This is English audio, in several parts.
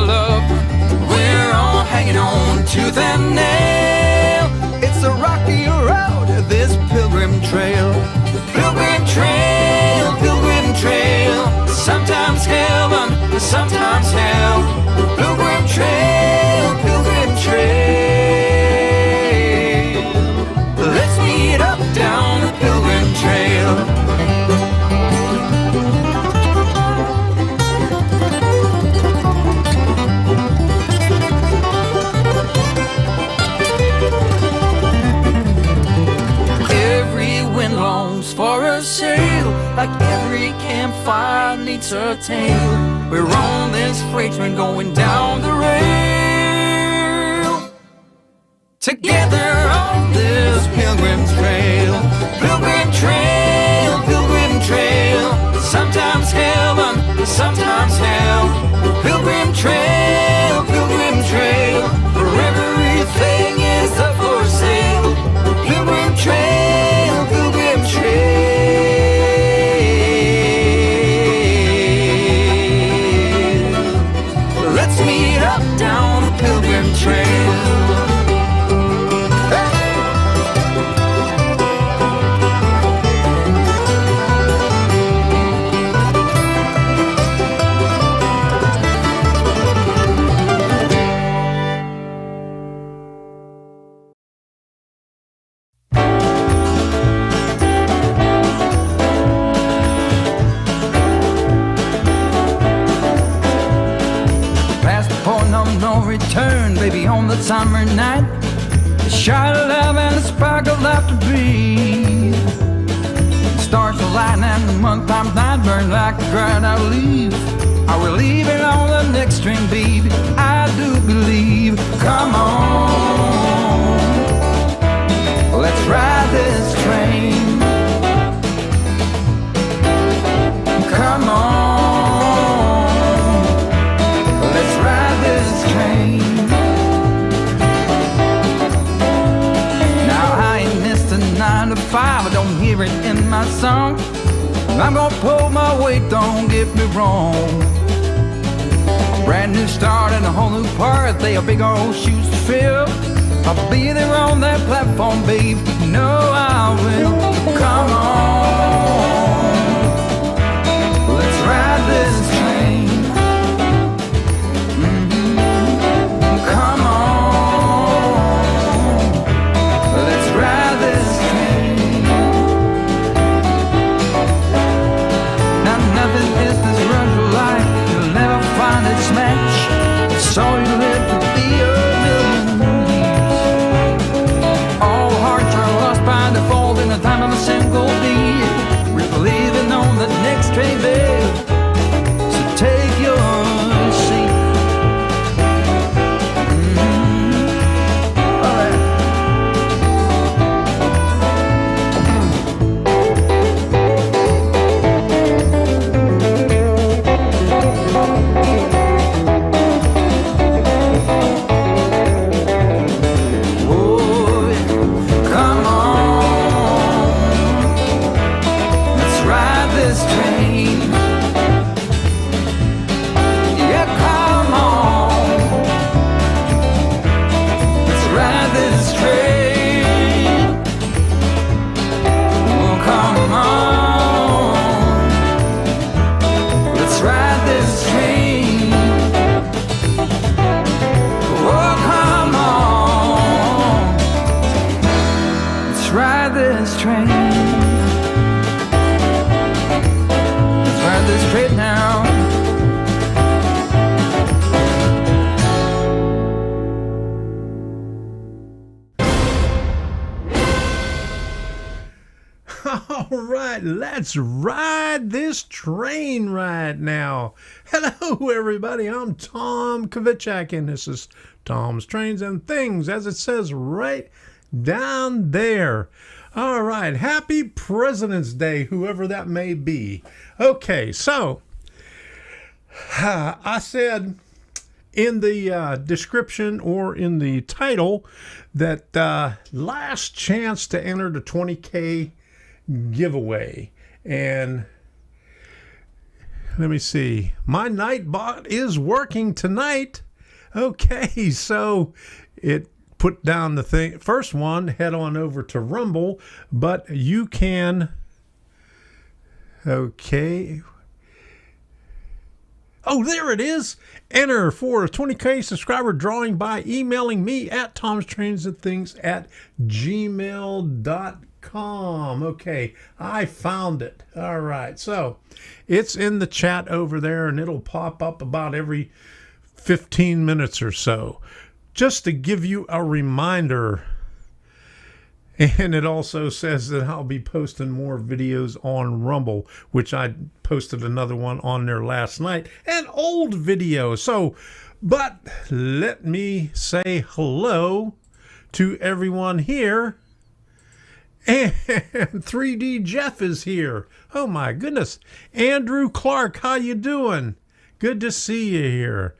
love. We're all hanging on tooth and nail. It's a rocky road, this pilgrim trail. Pilgrim trail, pilgrim trail. Sometimes heaven, sometimes hell. Pilgrim trail, pilgrim trail. Let's meet up down the pilgrim trail. For a sail, like every campfire needs a tale. We're on this freight train going down the rail, together on this pilgrim's trail. Pilgrim trail, pilgrim trail. Sometimes heaven, sometimes hell. Pilgrim trail, pilgrim trail. Where everything is up for sale. Pilgrim trail, pilgrim trail. Let's meet up down the pilgrim trail. Return, baby, on the summer night. A shot of love and a spark of laughter breathe. Stars align and the month times night burn like a dried out leaf. Are we leaving on the next string, baby? I do believe. Come on, let's ride this train. Come on, let's ride this train. Now I ain't missed a 9 to 5, I don't hear it in my song. I'm gonna pull my weight, don't get me wrong. A brand new start and a whole new part, they are big old shoes to fill. I'll be there on that platform, babe, you know I will. Come on, let's ride this train. Come on, let's ride this train. Now nothing is this rush of life, you'll never find its match. So you live to be a million years. All hearts are lost by default in the time of a single beat. We're leaving on the next train, babe, so take your seat. Let's ride this train right now. Hello, everybody. I'm Tom Kovichak, and this is Tom's Trains and Things, as it says right down there. All right. Happy President's Day, whoever that may be. Okay, so I said in the description or in the title that last chance to enter the 20K giveaway. And Let me see. My Nightbot is working tonight. Okay, so it put down the thing. First one, head on over to Rumble, but you can. Okay. Oh, there it is. Enter for a 20K subscriber drawing by emailing me at tomstrainsandthings@gmail.com. Okay, I found it. All right, so it's in the chat over there, and it'll pop up about every 15 minutes or so. Just to give you a reminder. And it also says that I'll be posting more videos on Rumble, which I posted another one on there last night, an old video. So, but let me say hello to everyone here. And 3D Jeff is here. Oh my goodness. Andrew Clark, how you doing? Good to see you here.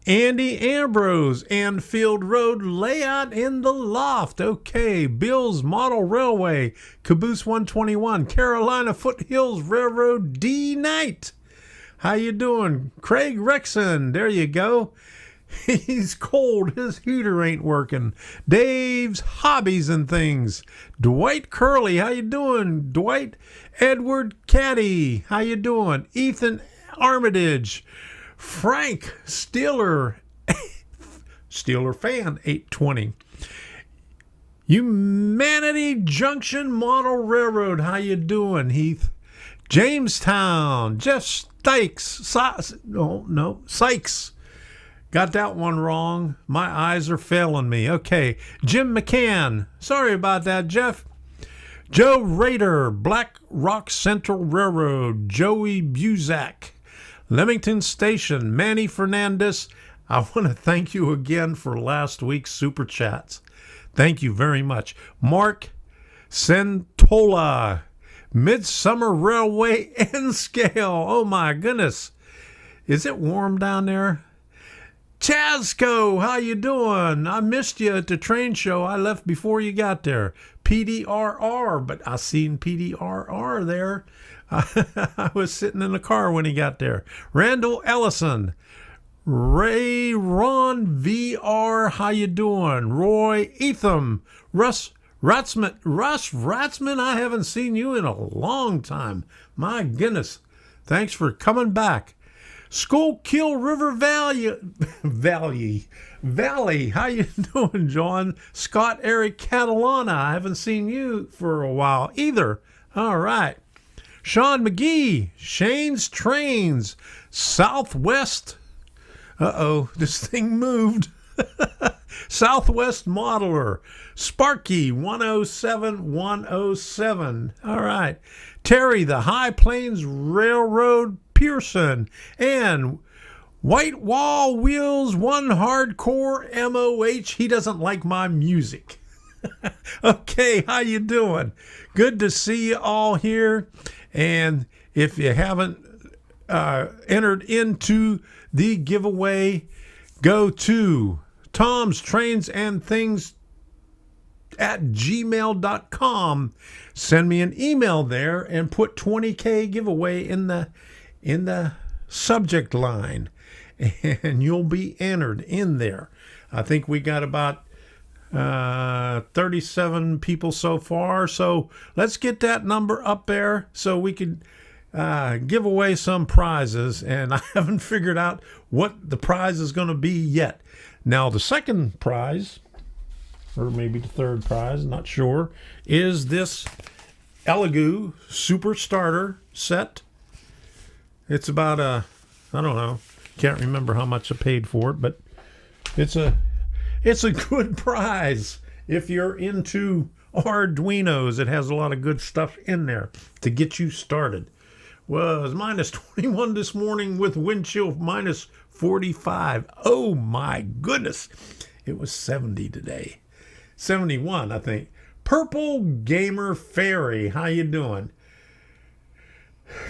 Andy Ambrose, Anfield Road Layout in the Loft. Okay, Bill's Model Railway, Caboose 121, Carolina Foothills Railroad D Night. How you doing? Craig Rexon, there you go. He's cold, his heater ain't working. Dave's Hobbies and Things. Dwight Curley, how you doing? Dwight Edward Caddy, how you doing? Ethan Armitage. Frank Steeler, Steeler Fan 820. Humanity Junction Model Railroad, how you doing, Heath? Jamestown, Jeff Sykes. Got that one wrong. My eyes are failing me. Okay, Jim McCann. Sorry about that, Jeff. Joe Rader, Black Rock Central Railroad, Joey Buzak. Leamington Station, Manny Fernandez, I want to thank you again for last week's Super Chats. Thank you very much. Mark Centola, Midsummer Railway N Scale. Oh my goodness. Is it warm down there? Chasco, how you doing? I missed you at the train show. I left before you got there. PDRR, but I seen PDRR there. I was sitting in the car when he got there. Randall Ellison, Ray Ron VR, how you doing? Roy Etham, Russ Ratzman, I haven't seen you in a long time. My goodness, thanks for coming back. Schuylkill River Valley, how you doing, John? Scott Eric Catalana, I haven't seen you for a while either. All right. Sean McGee, Shane's Trains, Southwest. This thing moved. Southwest Modeler, Sparky 107. All right. Terry, the High Plains Railroad Pearson, and White Wall Wheels, One Hardcore MOH. He doesn't like my music. Okay, how you doing? Good to see you all here. And if you haven't entered into the giveaway, go to tomstrainsandthings@gmail.com. Send me an email there and put 20K giveaway in the subject line, and you'll be entered in there. I think we got about 37 people so far, so let's get that number up there so we can give away some prizes. And I haven't figured out what the prize is going to be yet. Now the second prize, or maybe the third prize, not sure, is this Elegoo Super Starter set. It's about I don't know, can't remember how much I paid for it, but it's a good prize if you're into Arduinos. It has a lot of good stuff in there to get you started. Was minus 21 this morning with wind chill minus 45. Oh my goodness. It was 70 today. 71, I think. Purple Gamer Fairy, how you doing?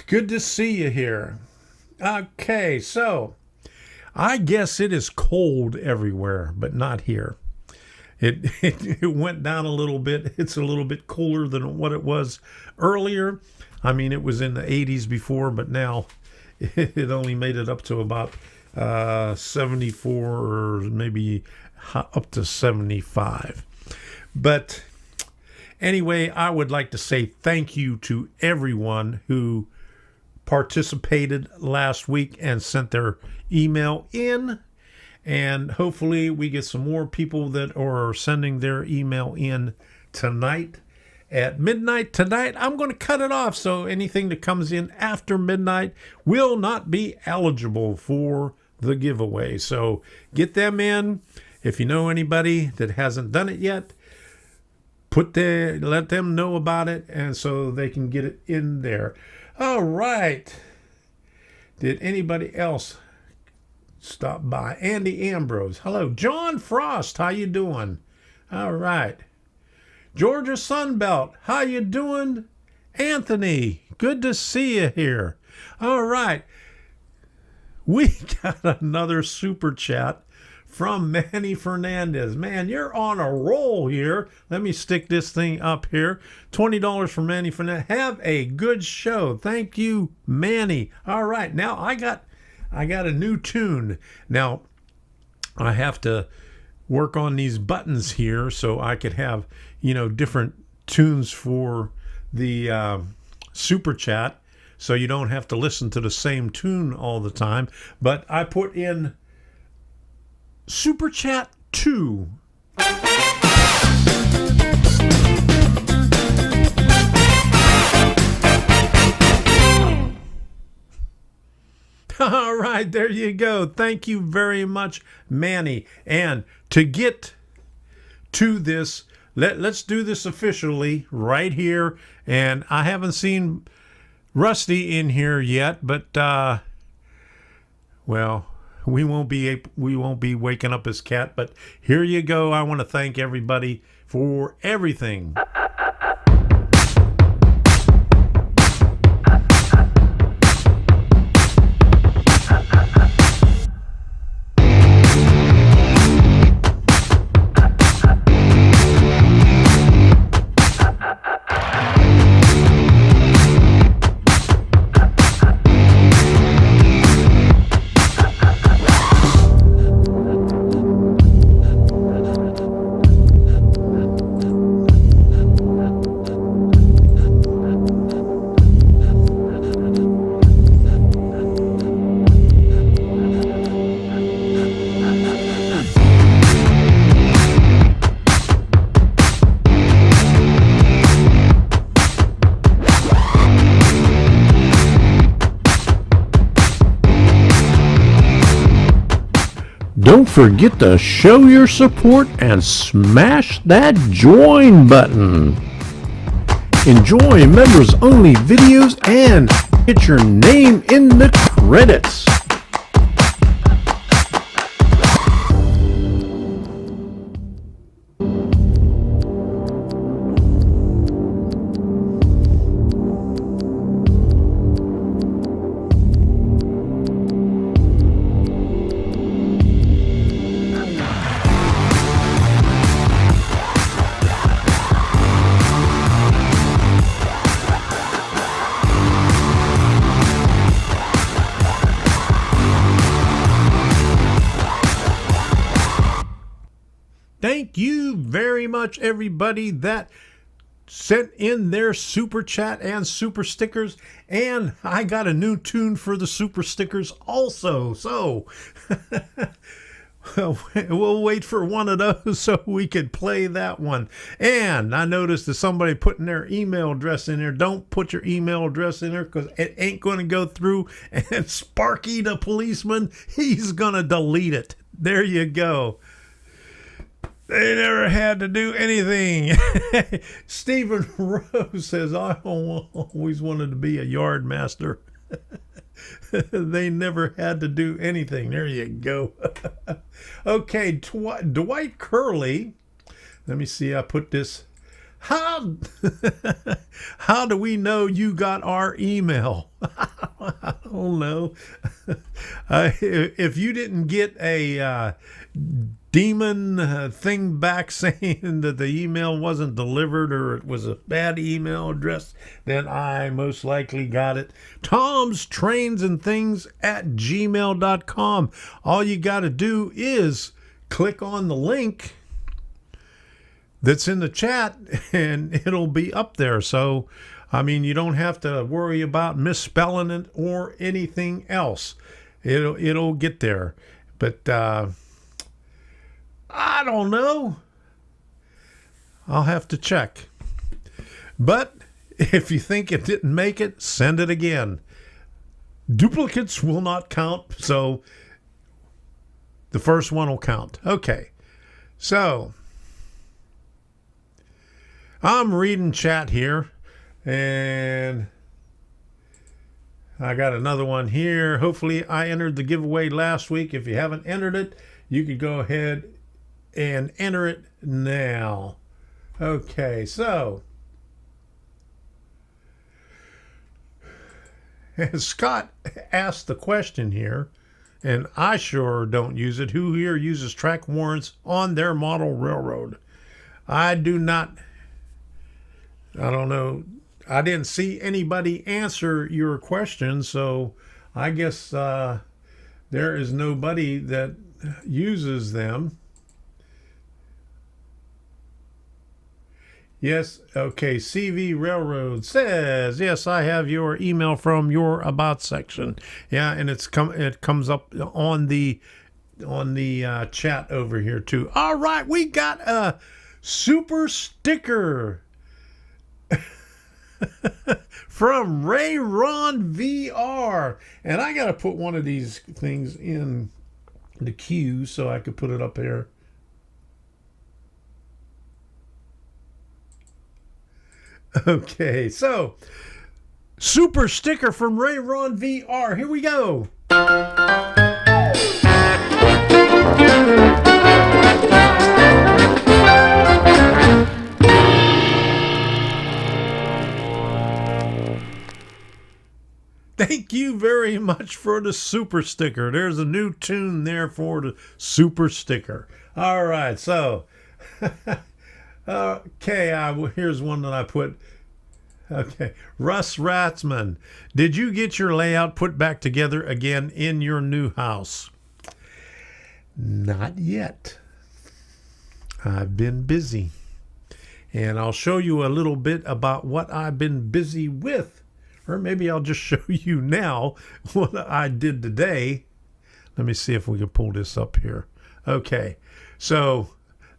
Good to see you here. Okay, so I guess it is cold everywhere, but not here. It went down a little bit. It's a little bit cooler than what it was earlier. I mean, it was in the 80s before, but now it only made it up to about 74 or maybe up to 75. But anyway, I would like to say thank you to everyone who participated last week and sent their email in. And hopefully we get some more people that are sending their email in tonight. At midnight tonight, I'm going to cut it off, so anything that comes in after midnight will not be eligible for the giveaway. So get them in. If you know anybody that hasn't done it yet, let them know about it, and so they can get it in there. All right. Did anybody else stop by? Andy Ambrose. Hello. John Frost. How you doing? All right. Georgia Sunbelt. How you doing? Anthony. Good to see you here. All right. We got another super chat from Manny Fernandez. Man, you're on a roll here. Let me stick this thing up here. $20 from Manny Fernandez. Have a good show. Thank you, Manny. All right, now I got a new tune. Now I have to work on these buttons here so I could have, different tunes for the super chat, so you don't have to listen to the same tune all the time. But I put in Super Chat 2. All right, there you go. Thank you very much, Manny. And to get to this, let's do this officially right here. And I haven't seen Rusty in here yet, but well, we won't be waking up his cat, but here you go. I want to thank everybody for everything. Don't forget to show your support and smash that join button. Enjoy members only videos and get your name in the credits. Thank you very much, everybody that sent in their super chat and super stickers. And I got a new tune for the super stickers also. So we'll wait for one of those so we could play that one. And I noticed that somebody putting their email address in there. Don't put your email address in there because it ain't going to go through. And Sparky the policeman, he's going to delete it. There you go. They never had to do anything. Stephen Rose says, I always wanted to be a yard master. They never had to do anything. There you go. Okay, Dwight Curley. Let me see. I put this. How do we know you got our email? don't know. If you didn't get a demon thing back saying that the email wasn't delivered or it was a bad email address, then I most likely got it. tomstrainsandthings@gmail.com. All you got to do is click on the link that's in the chat and it'll be up there. So, I mean, you don't have to worry about misspelling it or anything else. It'll get there. But I don't know. I'll have to check. But if you think it didn't make it, send it again. Duplicates will not count, so the first one will count. Okay. So I'm reading chat here, and I got another one here. Hopefully I entered the giveaway last week. If you haven't entered it, you could go ahead and enter it now. Okay, so Scott asked the question here, and I sure don't use it. Who here uses track warrants on their model railroad? I do not. I don't know. I didn't see anybody answer your question, so I guess there is nobody that uses them. Yes, okay, CV Railroad says, yes, I have your email from your About section. Yeah, and it comes up on the chat over here too. All right, we got a super sticker from Ron VR, and I gotta put one of these things in the queue so I could put it up here. Okay, so super sticker from Ron VR. Here we go. Thank you very much for the super sticker. There's a new tune there for the super sticker. All right, so okay, here's one that I put. Okay, Russ Ratzman, did you get your layout put back together again in your new house? Not yet. I've been busy. And I'll show you a little bit about what I've been busy with. Or maybe I'll just show you now what I did today. Let me see if we can pull this up here. Okay, so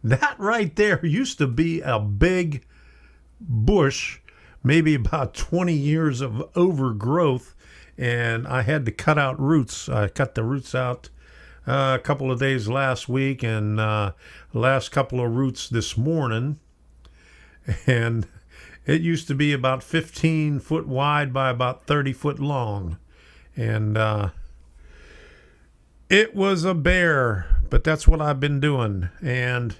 that right there used to be a big bush, maybe about 20 years of overgrowth, and I had to cut out roots. I cut the roots out a couple of days last week, and last couple of roots this morning. And it used to be about 15 foot wide by about 30 foot long. And it was a bear, but that's what I've been doing. And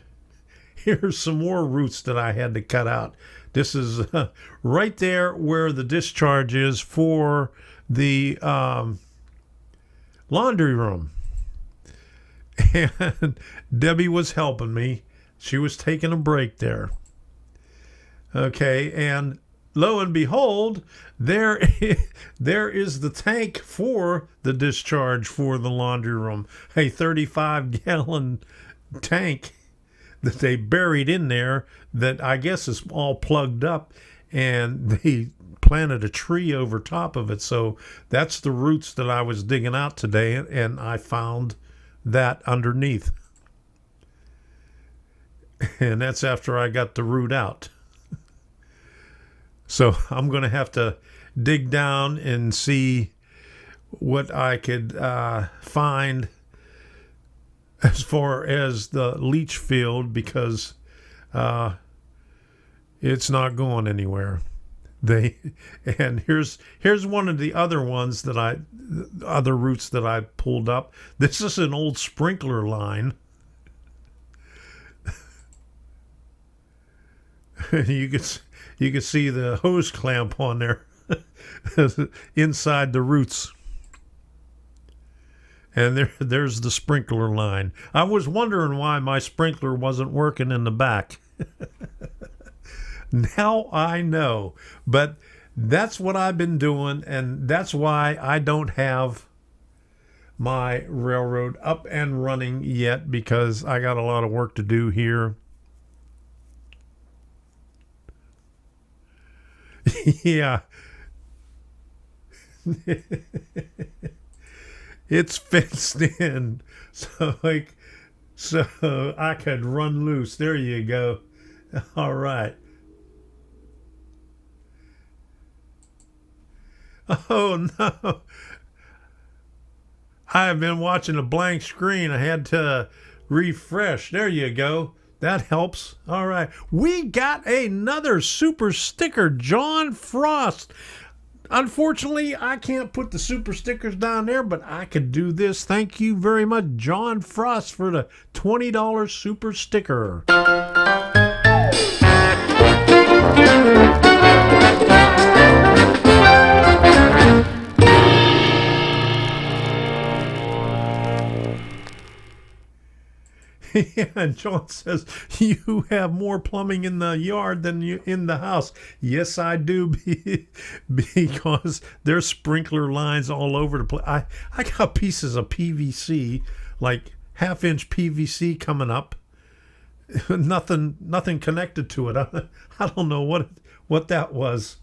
here's some more roots that I had to cut out. This is right there where the discharge is for the laundry room. And Debbie was helping me. She was taking a break there. Okay, and lo and behold, there is the tank for the discharge for the laundry room. A 35-gallon tank that they buried in there that I guess is all plugged up, and they planted a tree over top of it. So that's the roots that I was digging out today, and I found that underneath. And that's after I got the root out. So I'm going to have to dig down and see what I could find as far as the leach field, because it's not going anywhere. And here's one of the other ones that other roots that I pulled up. This is an old sprinkler line. You could see the hose clamp on there inside the roots. And there's the sprinkler line. I was wondering why my sprinkler wasn't working in the back. Now I know. But that's what I've been doing, and that's why I don't have my railroad up and running yet, because I got a lot of work to do here. Yeah. It's fenced in, so I could run loose. There you go. All right. Oh no. I've been watching a blank screen. I had to refresh. There you go. That helps. All right. We got another super sticker, John Frost. Unfortunately, I can't put the super stickers down there, but I could do this. Thank you very much, John Frost, for the $20 super sticker. Yeah, and John says, you have more plumbing in the yard than you in the house. Yes, I do, because there's sprinkler lines all over the place. I got pieces of PVC, like half-inch PVC coming up. Nothing connected to it. I don't know what that was.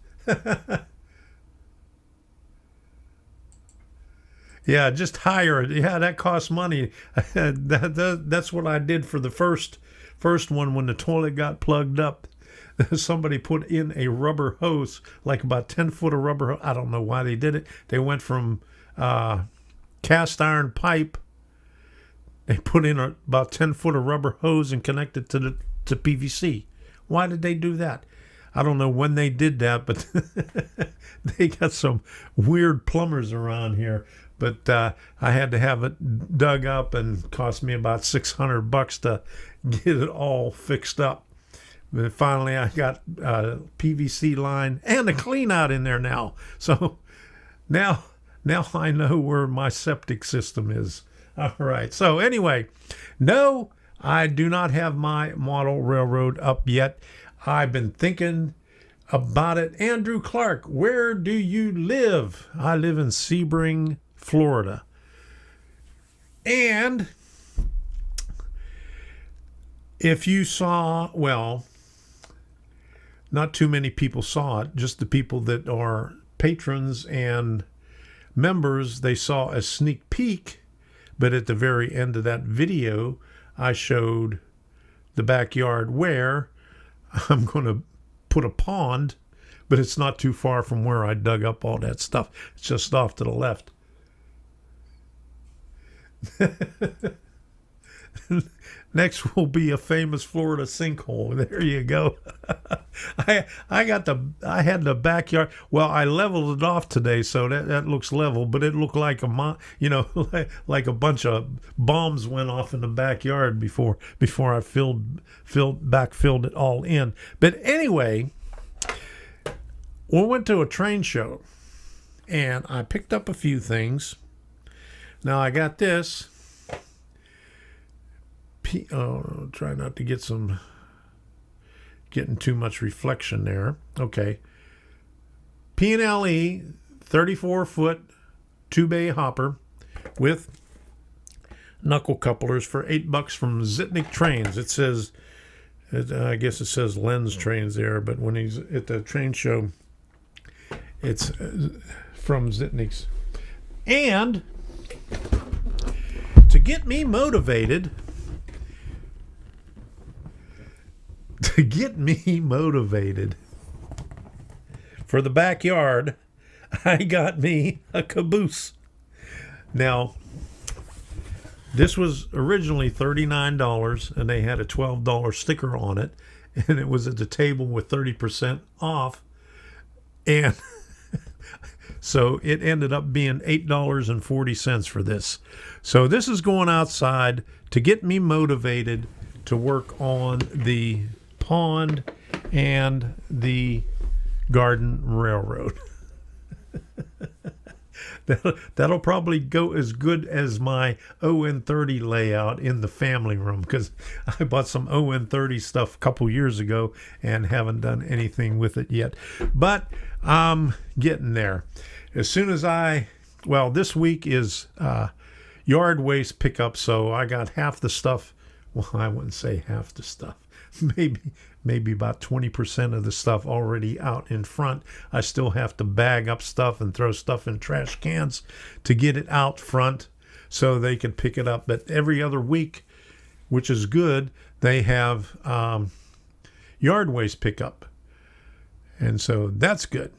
Yeah, just hire it. Yeah, that costs money. That's what I did for the first one when the toilet got plugged up. Somebody put in a rubber hose, like about 10 foot of rubber hose. I don't know why they did it. They went from cast iron pipe. They put in about 10 foot of rubber hose and connected to PVC. Why did they do that? I don't know when they did that, but they got some weird plumbers around here. But I had to have it dug up, and cost me about $600 to get it all fixed up. But finally, I got a PVC line and a clean out in there now. So now I know where my septic system is. All right. So anyway, no, I do not have my model railroad up yet. I've been thinking about it. Andrew Clark, where do you live? I live in Sebring, Florida. And if you saw, well, not too many people saw it, just the people that are patrons and members, they saw a sneak peek. But at the very end of that video, I showed the backyard where I'm going to put a pond, but it's not too far from where I dug up all that stuff. It's just off to the left. Next will be a famous Florida sinkhole. There you go. I had the backyard. Well, I leveled it off today, so that looks level. But it looked like like a bunch of bombs went off in the backyard before I filled it all in. But anyway, we went to a train show, and I picked up a few things. Now I got this. Try not to getting too much reflection there. Okay. P&LE 34-foot 2-bay hopper with knuckle couplers for $8 from Zitnik Trains. It says, I guess it says Lens Trains there, but when he's at the train show, it's from Zitnik's. And to get me motivated, for the backyard, I got me a caboose. Now, this was originally $39, and they had a $12 sticker on it, and it was at the table with 30% off, and so it ended up being $8.40 for this. So this is going outside to get me motivated to work on the pond and the garden railroad. That'll probably go as good as my ON30 layout in the family room, because I bought some ON30 stuff a couple years ago and haven't done anything with it yet. But I'm getting there. As soon as this week is yard waste pickup, so I got half the stuff. Well, I wouldn't say half the stuff. Maybe about 20% of the stuff already out in front. I still have to bag up stuff and throw stuff in trash cans to get it out front so they can pick it up. But every other week, which is good, they have yard waste pickup. And so that's good.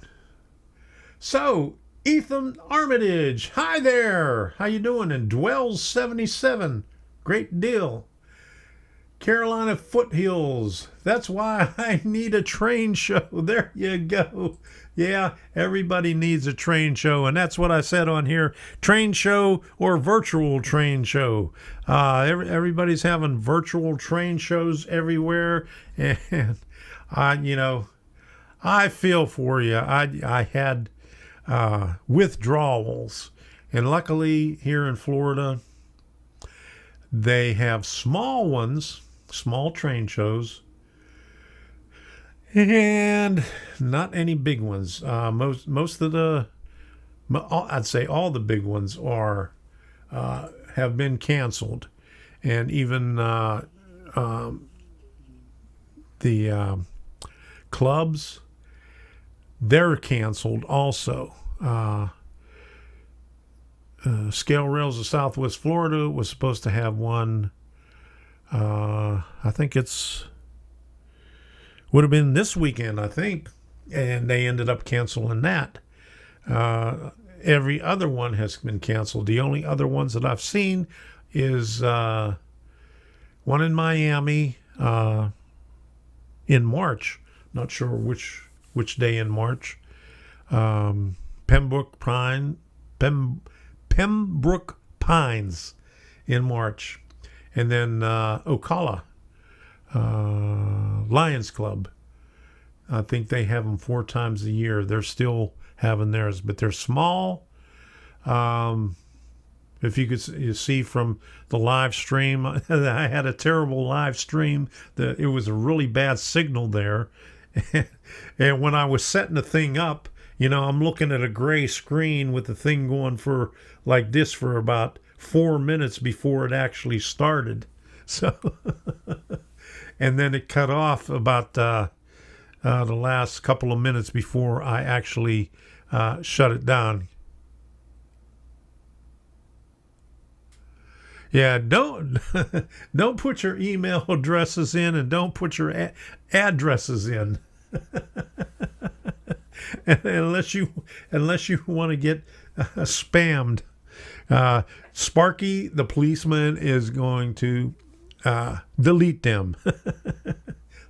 So Ethan Armitage, hi there. How you doing? And Dwells77, great deal. Carolina Foothills, that's why I need a train show. There you go. Yeah, everybody needs a train show, and that's what I said on here. Train show or virtual train show. Everybody's having virtual train shows everywhere, and I feel for you. I had withdrawals, and luckily here in Florida, they have small ones, small train shows, and not any big ones. Most of the, I'd say all the big ones have been canceled, and even the clubs, they're canceled also. Scale Rails of Southwest Florida was supposed to have one. I think would have been this weekend, I think, and they ended up canceling that. Every other one has been canceled. The only other ones that I've seen is one in Miami in March. Not sure which day in March. Pembroke Pines in March, and then Ocala Lions Club. I think they have them 4 times a year. They're still having theirs, but they're small. If you could see from the live stream, I had a terrible live stream. It was a really bad signal there, and when I was setting the thing up, I'm looking at a gray screen with the thing going for like this for about 4 minutes before it actually started. So, and then it cut off about the last couple of minutes before I actually shut it down. Yeah, don't put your email addresses in, and don't put your addresses in. unless you want to get spammed. Sparky the policeman is going to delete them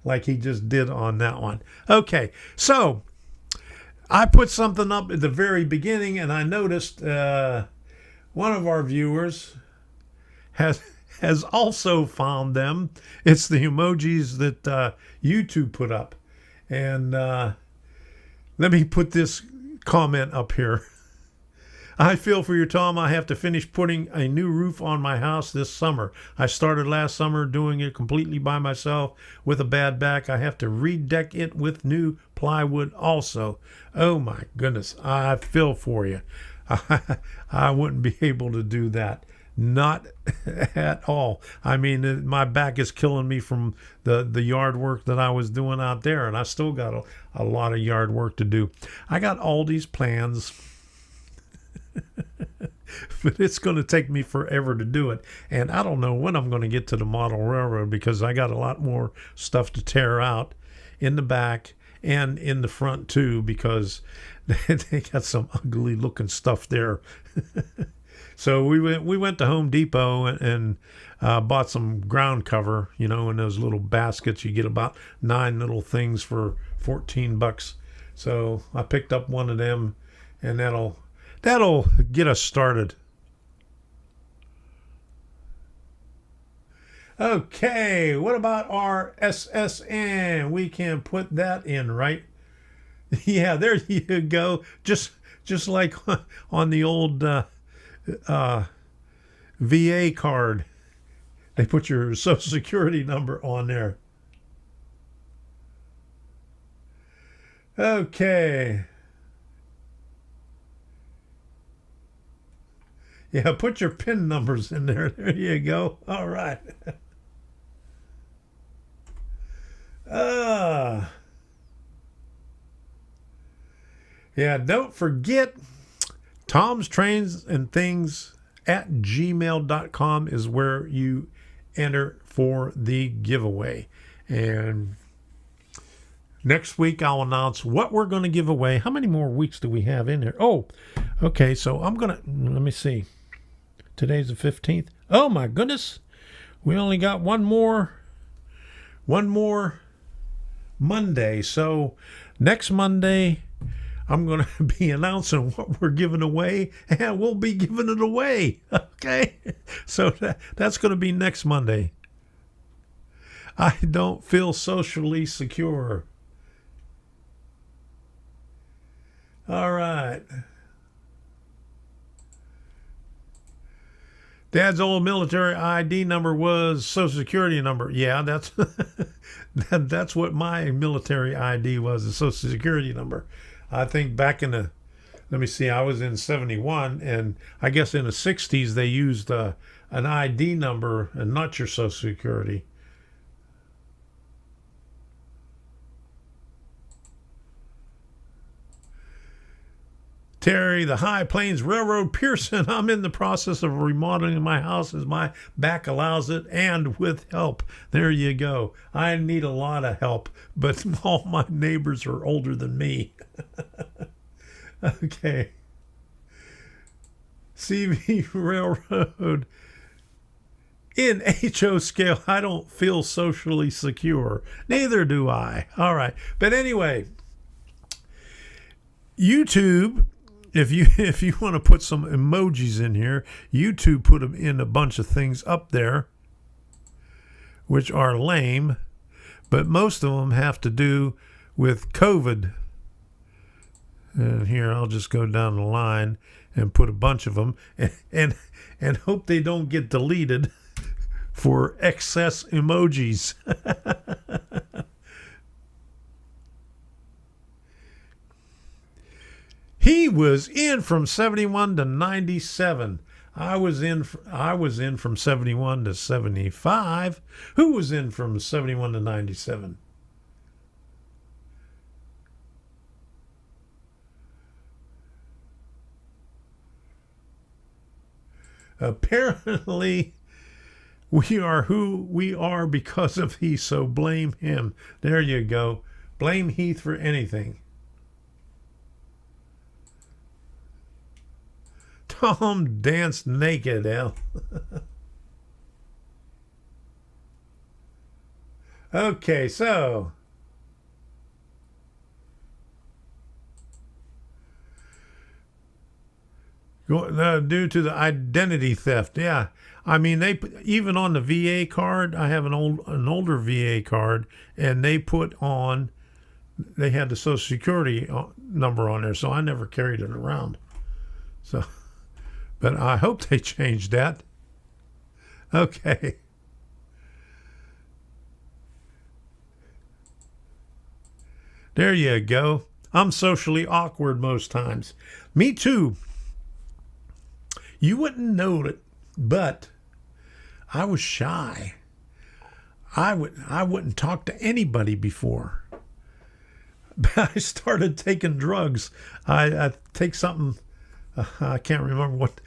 like he just did on that one. Okay, so I put something up at the very beginning, and I noticed one of our viewers has also found them. It's the emojis that YouTube put up. And let me put this comment up here. I feel for you, Tom. I have to finish putting a new roof on my house this summer. I started last summer doing it completely by myself with a bad back. I have to redeck it with new plywood also. Oh my goodness. I feel for you. I wouldn't be able to do that. Not at all. I mean, my back is killing me from the yard work that I was doing out there, and I still got a lot of yard work to do. I got all these plans, but it's going to take me forever to do it, and I don't know when I'm going to get to the model railroad, because I got a lot more stuff to tear out in the back and in the front too, because they got some ugly looking stuff there. So we went to Home Depot and bought some ground cover, in those little baskets. You get about 9 little things for $14. So I picked up one of them, and that'll get us started. Okay, what about our SSN? We can put that in, right? Yeah, there you go. Just like on the old VA card, they put your social security number on there. Okay. Yeah, put your PIN numbers in there. There you go. All right. Yeah, don't forget Tom's Trains and Things at gmail.com is where you enter for the giveaway. And next week I'll announce what we're going to give away. How many more weeks do we have in there? Oh, okay. So I'm going to, let me see. Today's the 15th. Oh my goodness. We only got one more Monday. So next Monday, I'm going to be announcing what we're giving away, and we'll be giving it away. Okay? So that's going to be next Monday. I don't feel socially secure. All right. Dad's old military ID number was Social Security number. Yeah, that's that's what my military ID was, the Social Security number. I think back in the, let me see, I was in 71, and I guess in the 60s they used an ID number and not your Social Security. Terry, the High Plains Railroad, Pearson. I'm in the process of remodeling my house as my back allows it, and with help. There you go. I need a lot of help, but all my neighbors are older than me. Okay. CV Railroad. In HO scale, I don't feel socially secure. Neither do I. All right. But anyway, YouTube, if you want to put some emojis in here, YouTube put them in a bunch of things up there, which are lame, but most of them have to do with COVID. And here, I'll just go down the line and put a bunch of them and hope they don't get deleted for excess emojis. He was in from 71 to 97. I was in from 71 to 75. Who was in from 71 to 97? Apparently, we are who we are because of he, so blame him. There you go. Blame Heath for anything. Tom danced naked, Al. Okay, so due to the identity theft, yeah. I mean, they even on the VA card. I have an older VA card, and they had the Social Security number on there, so I never carried it around. So. But I hope they changed that. Okay. There you go. I'm socially awkward most times. Me too. You wouldn't know it, but I was shy. I wouldn't talk to anybody before. But I started taking drugs. I take something. I can't remember what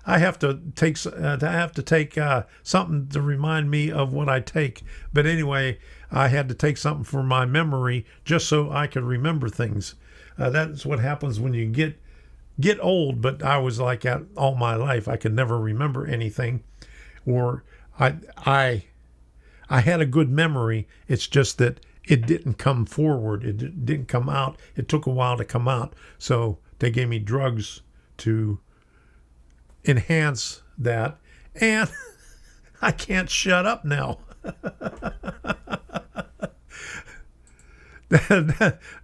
I have to take. Something to remind me of what I take. But anyway, I had to take something for my memory just so I could remember things. That's what happens when you get old. But I was like that all my life. I could never remember anything, or I had a good memory. It's just that it didn't come forward. It didn't come out. It took a while to come out. So they gave me drugs to enhance that, and I can't shut up now.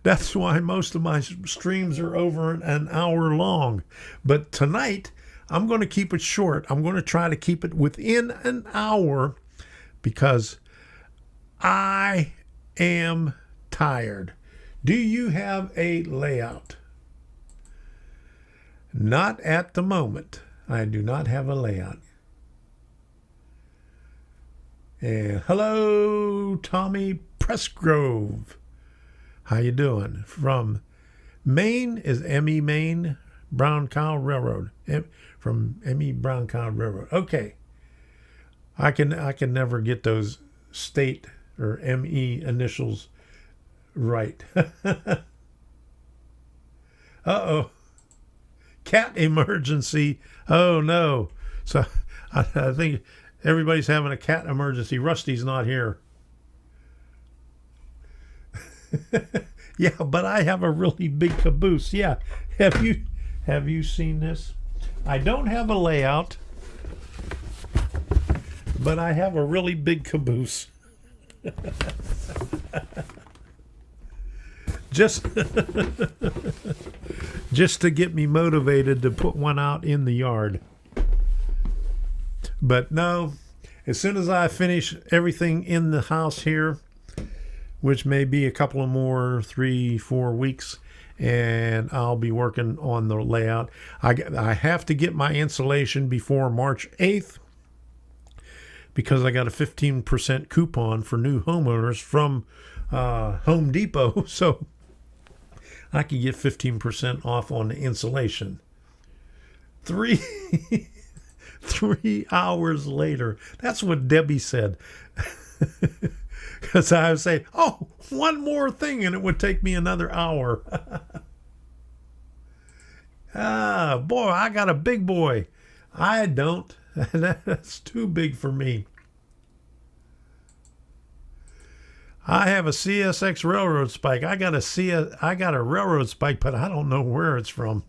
That's why most of my streams are over an hour long. But tonight, I'm going to keep it short. I'm going to try to keep it within an hour because I am tired. Do you have a layout? Not at the moment. I do not have a layout. And hello, Tommy Pressgrove. How you doing? From Maine is M.E. Maine Brown Cow Railroad. From M.E. Brown Cow Railroad. Okay. I can never get those state or M.E. initials right. Uh-oh. Cat emergency. Oh, no. So I think everybody's having a cat emergency. Rusty's not here. Yeah, but I have a really big caboose. Yeah. Have you seen this? I don't have a layout, but I have a really big caboose. Just to get me motivated to put one out in the yard. But no, as soon as I finish everything in the house here, which may be a couple of more 3-4 weeks, and I'll be working on the layout. I have to get my insulation before March 8th because I got a 15% coupon for new homeowners from Home Depot, so I can get 15% off on the insulation. 3 hours later. That's what Debbie said. Because I would say, oh, one more thing, and it would take me another hour. Boy, I got a big boy. I don't. That's too big for me. I have a CSX railroad spike. I got a railroad spike, but I don't know where it's from.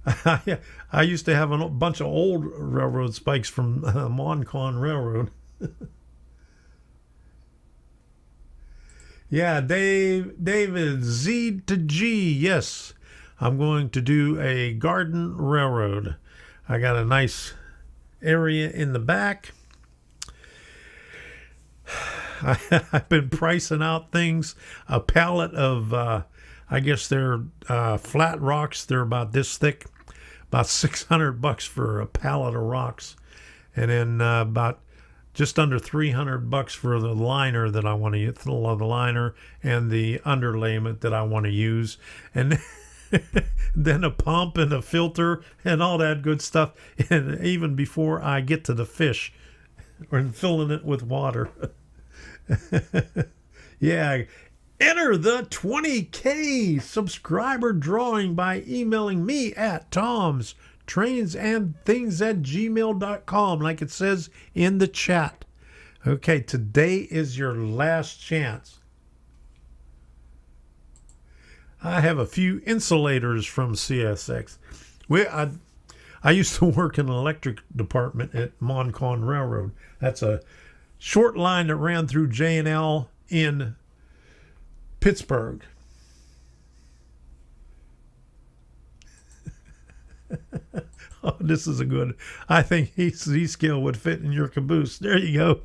I used to have a bunch of old railroad spikes from Moncon Railroad. Yeah, David, Z to G. Yes, I'm going to do a garden railroad. I got a nice area in the back. I've been pricing out things. A pallet of, I guess they're flat rocks. They're about this thick. About $600 for a pallet of rocks. And then about just under $300 for the liner that I want to use, the liner and the underlayment that I want to use, and then a pump and a filter and all that good stuff. And even before I get to the fish, or filling it with water. Yeah, enter the 20K subscriber drawing by emailing me at tomstrainsandthings@gmail.com, like it says in the chat. Okay, today is your last chance. I have a few insulators from CSX. I used to work in an electric department at Moncon Railroad. That's a short line that ran through J&L in Pittsburgh. Oh, this is a good. I think Z-scale would fit in your caboose. There you go.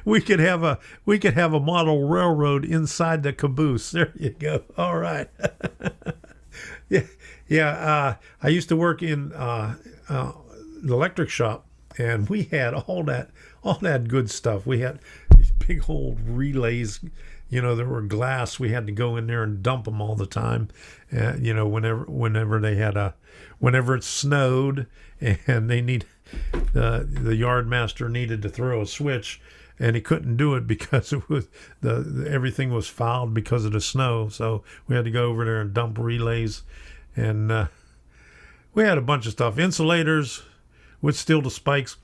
we could have a model railroad inside the caboose. There you go. All right. Yeah. I used to work in the electric shop, and we had all that good stuff. We had these big old relays. There were glass. We had to go in there and dump them all the time. Whenever it snowed and the yard master needed to throw a switch, and he couldn't do it because it was everything was fouled because of the snow. So we had to go over there and dump relays, and we had a bunch of stuff, insulators with steel to spikes,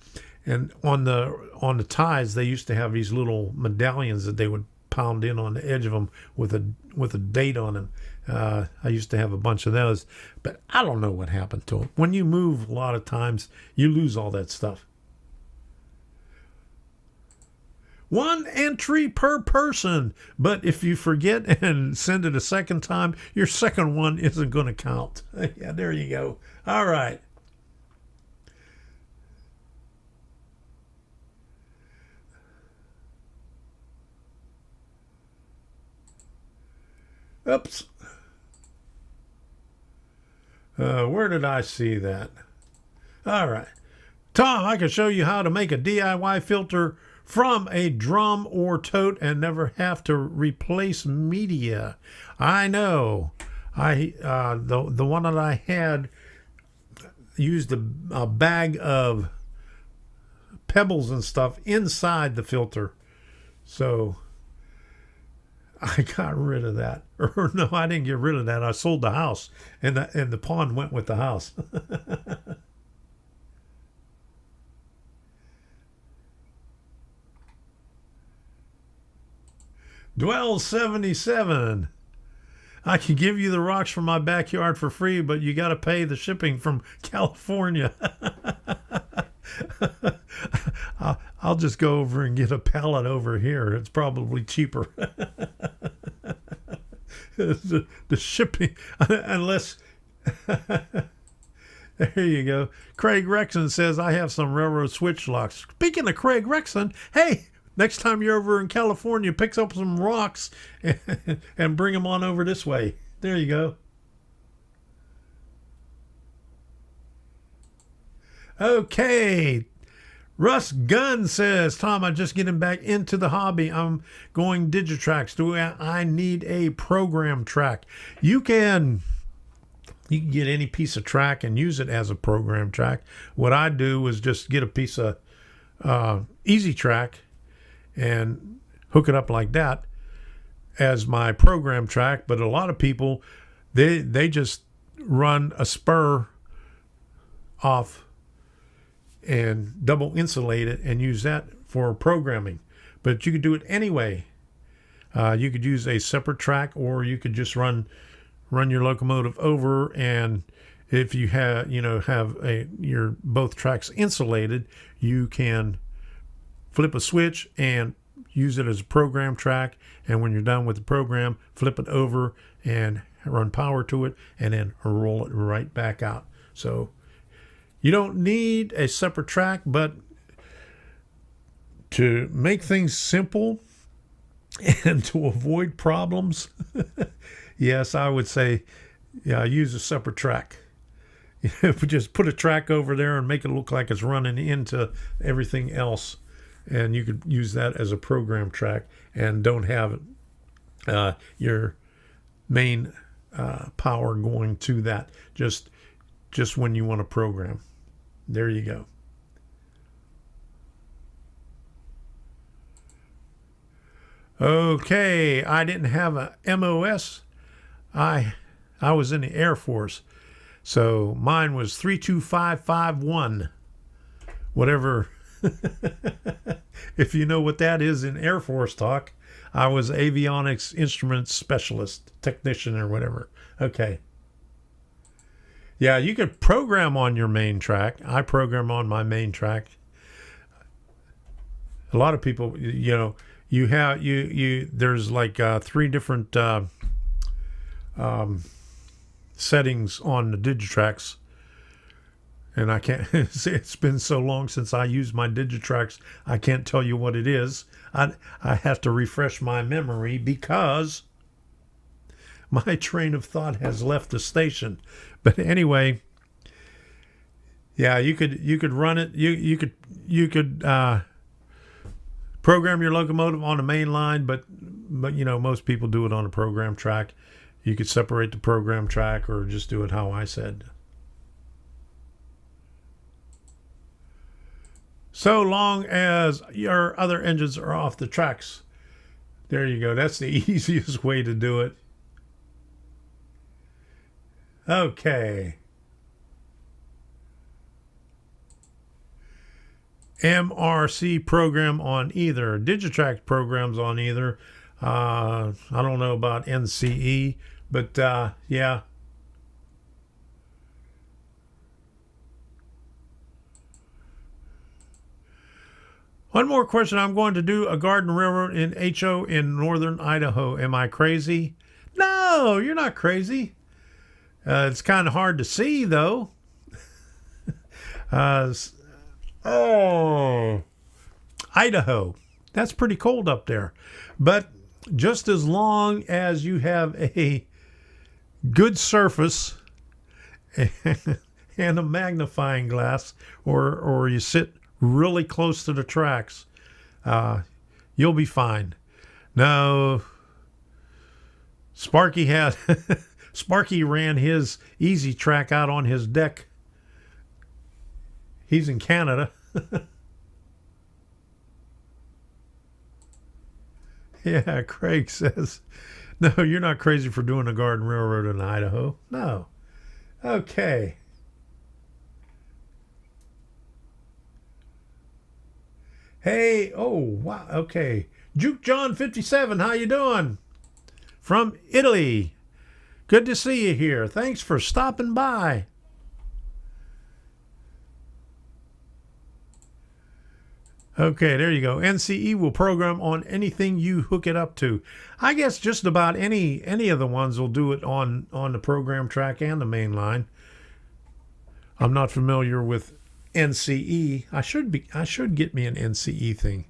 and on the ties they used to have these little medallions that they would pound in on the edge of them with a date on them. I used to have a bunch of those, but I don't know what happened to them. When you move, a lot of times you lose all that stuff. One entry per person. But if you forget and send it a second time, your second one isn't going to count. Yeah, there you go. All right. Oops. Where did I see that? All right. Tom, I can show you how to make a DIY filter from a drum or tote and never have to replace media. I know. The one that I had used a bag of pebbles and stuff inside the filter. So I got rid of that. Or no, I didn't get rid of that. I sold the house, and the pond went with the house. Dwell 77. I can give you the rocks from my backyard for free, but you got to pay the shipping from California. I'll just go over and get a pallet over here. It's probably cheaper. The shipping, unless... There you go. Craig Rexon says, I have some railroad switch locks. Speaking of Craig Rexon, hey, next time you're over in California, pick up some rocks and bring them on over this way. There you go. Okay. Russ Gunn says, Tom, I'm just getting back into the hobby. I'm going Digitrax. Do I need a program track? You can get any piece of track and use it as a program track. What I do is just get a piece of Easy Track and hook it up like that as my program track. But a lot of people, they just run a spur off and double insulate it and use that for programming. But you could do it anyway. You could use a separate track, or you could just run your locomotive over, and if you have your both tracks insulated, you can flip a switch and use it as a program track, and when you're done with the program, flip it over and run power to it, and then roll it right back out. So you don't need a separate track, but to make things simple and to avoid problems, yes, I would say, yeah, use a separate track. Just put a track over there and make it look like it's running into everything else. And you could use that as a program track and don't have your main power going to that. Just when you want to program. There you go. Okay, I didn't have a MOS. I was in the Air Force, so mine was 32551. Whatever. If you know what that is in Air Force talk, I was avionics instrument specialist, technician, or whatever. Okay. Yeah, you could program on your main track. I program on my main track. A lot of people, there's like 3 different settings on the Digitrax, and I can't. It's been so long since I used my Digitrax, I can't tell you what it is. I have to refresh my memory because my train of thought has left the station. But anyway, yeah, you could run it. You could program your locomotive on the main line, but most people do it on a program track. You could separate the program track or just do it how I said. So long as your other engines are off the tracks. There you go. That's the easiest way to do it. Okay. MRC program on either. Digitrax programs on either. I don't know about NCE, but yeah. One more question. I'm going to do a garden railroad in HO in northern Idaho. Am I crazy? No, you're not crazy. It's kind of hard to see, though. Oh, Idaho. That's pretty cold up there. But just as long as you have a good surface and a magnifying glass, or you sit really close to the tracks, you'll be fine. Now, Sparky ran his easy track out on his deck. He's in Canada. Yeah, Craig says, no, you're not crazy for doing a garden railroad in Idaho. No. Okay. Hey, oh, wow, okay. Juke John 57, how you doing? From Italy. Good to see you here. Thanks for stopping by. Okay, there you go. NCE will program on anything you hook it up to. I guess just about any of the ones will do it on the program track and the main line. I'm not familiar with NCE. I should get me an NCE thing.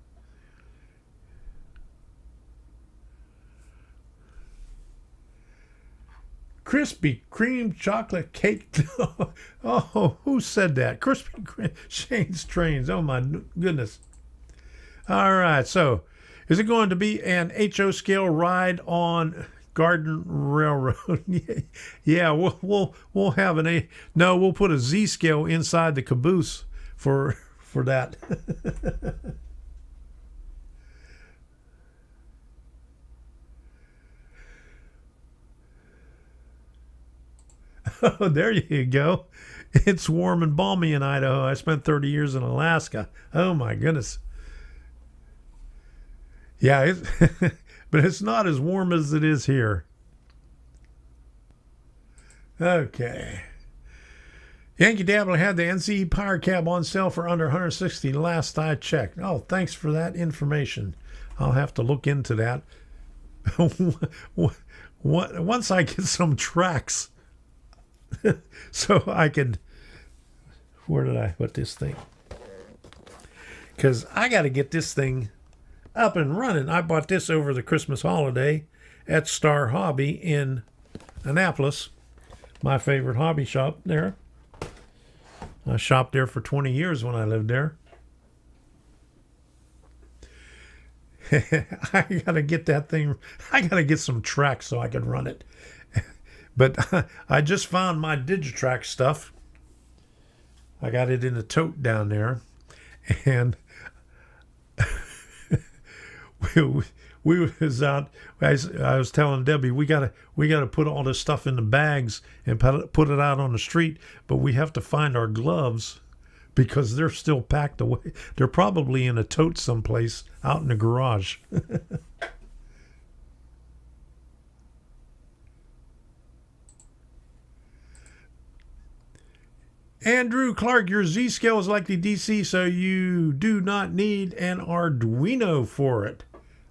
Krispy Kreme chocolate cake. Oh, who said that? Krispy Kreme. Shane's Trains. Oh my goodness. All right, so is it going to be an HO scale ride on Garden Railroad? Yeah, we'll have we'll put a Z scale inside the caboose for that. Oh, there you go. It's warm and balmy in Idaho. I spent 30 years in Alaska. Oh my goodness. Yeah, but it's not as warm as it is here. Okay. Yankee Dabbler had the NCE Power Cab on sale for under $160 last I checked. Oh, thanks for that information. I'll have to look into that. Once I get some tracks, so I could... Where did I put this thing? Because I got to get this thing up and running. I bought this over the Christmas holiday at Star Hobby in Annapolis, my favorite hobby shop there. I shopped there for 20 years when I lived there. I got to get that thing. I got to get some tracks so I can run it. But I just found my Digitrack stuff. I got it in a tote down there. And we was out. I was telling Debbie we gotta put all this stuff in the bags and put it out on the street, but we have to find our gloves because they're still packed away. They're probably in a tote someplace out in the garage. Andrew Clark, your Z scale is likely DC, so you do not need an Arduino for it.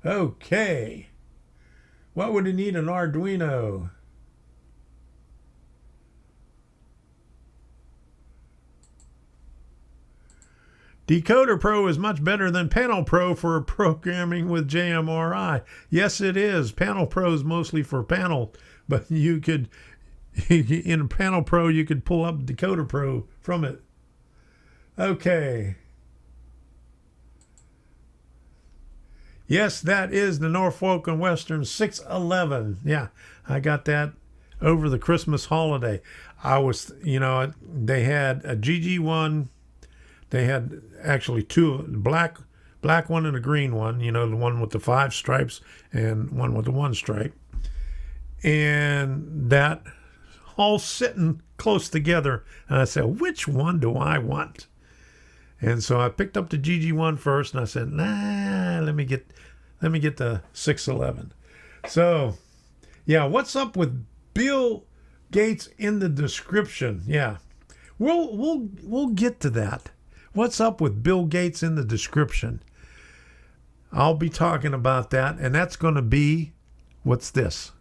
Okay. What would you need an Arduino? Decoder Pro is much better than Panel Pro for programming with JMRI. Yes, it is. Panel Pro is mostly for panel, but you could... in Panel Pro, you could pull up Decoder Pro from it. Okay. Yes, that is the Norfolk and Western 611. Yeah, I got that over the Christmas holiday. I was, they had a GG1. They had actually two, black one and a green one, the one with the 5 stripes and one with the 1 stripe. And that all sitting close together, and I said, which one do I want? And so I picked up the GG1 first, and I said, nah, let me get the 611. So yeah, what's up with Bill Gates in the description? Yeah, we'll get to that. What's up with Bill Gates in the description? I'll be talking about that, and that's going to be, what's this?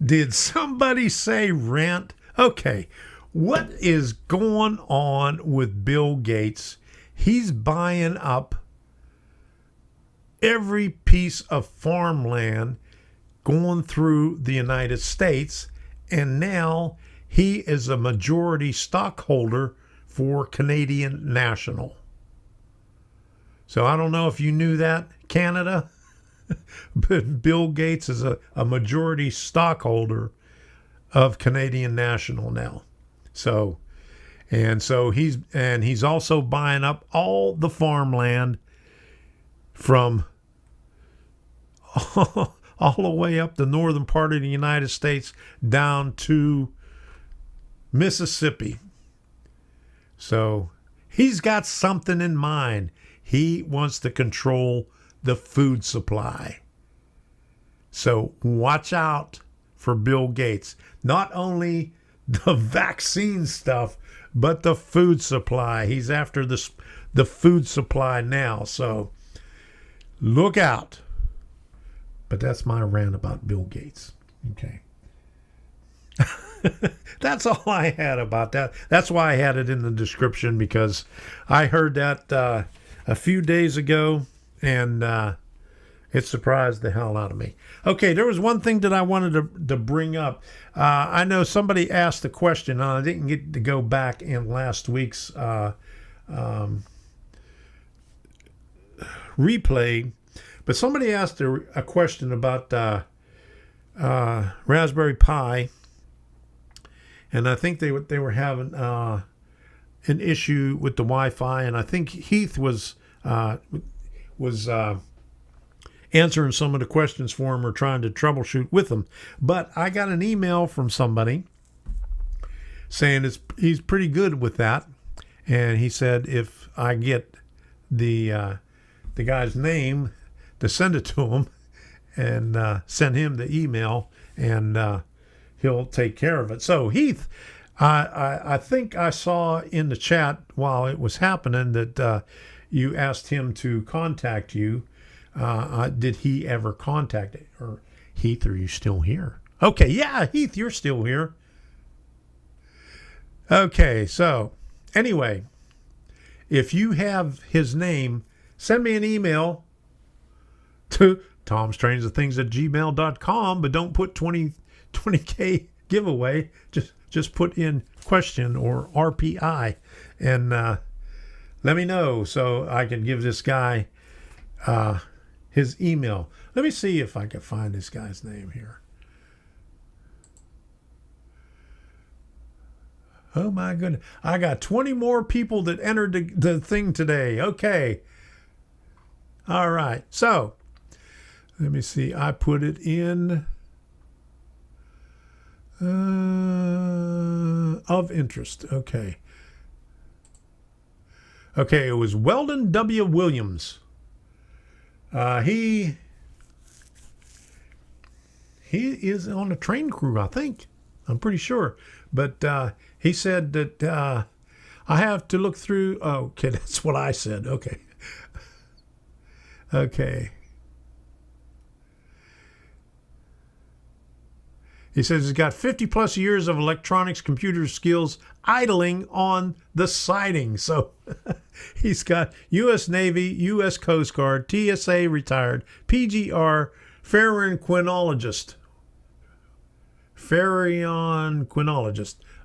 Did somebody say rant? Okay, what is going on with Bill Gates? He's buying up every piece of farmland going through the United States, and now he is a majority stockholder for Canadian National. So I don't know if you knew that, Canada, but Bill Gates is a majority stockholder of Canadian National now. So he's also buying up all the farmland from all the way up the northern part of the United States down to Mississippi. So he's got something in mind. He wants to control the food supply. So watch out for Bill Gates. Not only the vaccine stuff, but the food supply. He's after the food supply now. So look out. But that's my rant about Bill Gates. Okay. That's all I had about that. That's why I had it in the description, because I heard that a few days ago, and it surprised the hell out of me. Okay, there was one thing that I wanted to bring up. I know somebody asked a question, and I didn't get to go back in last week's replay, but somebody asked a question about Raspberry Pi, and I think they were having an issue with the Wi-Fi, and I think Heath was answering some of the questions for him or trying to troubleshoot with them. But I got an email from somebody saying he's pretty good with that, and he said if I get the guy's name to send it to him and send him the email, and he'll take care of it. So Heath, I think I saw in the chat while it was happening that you asked him to contact you. Did he ever contact it? Or Heath, are you still here? Okay, yeah, Heath, you're still here. Okay, so anyway, if you have his name, send me an email to tomstrainsandthings@gmail.com, but don't put 20K giveaway. Just put in question or RPI, and let me know so I can give this guy his email. Let me see if I can find this guy's name here. Oh my goodness. I got 20 more people that entered the thing today. Okay. All right. So let me see. I put it in of interest. Okay. Okay. It was Weldon W. Williams. He is on a train crew, I think. I'm pretty sure. But he said that I have to look through. Oh, okay, that's what I said. Okay. Okay. He says he's got 50 plus years of electronics computer skills idling on the siding. So he's got U.S. Navy, U.S. Coast Guard, TSA retired, PGR, ferroquinologist.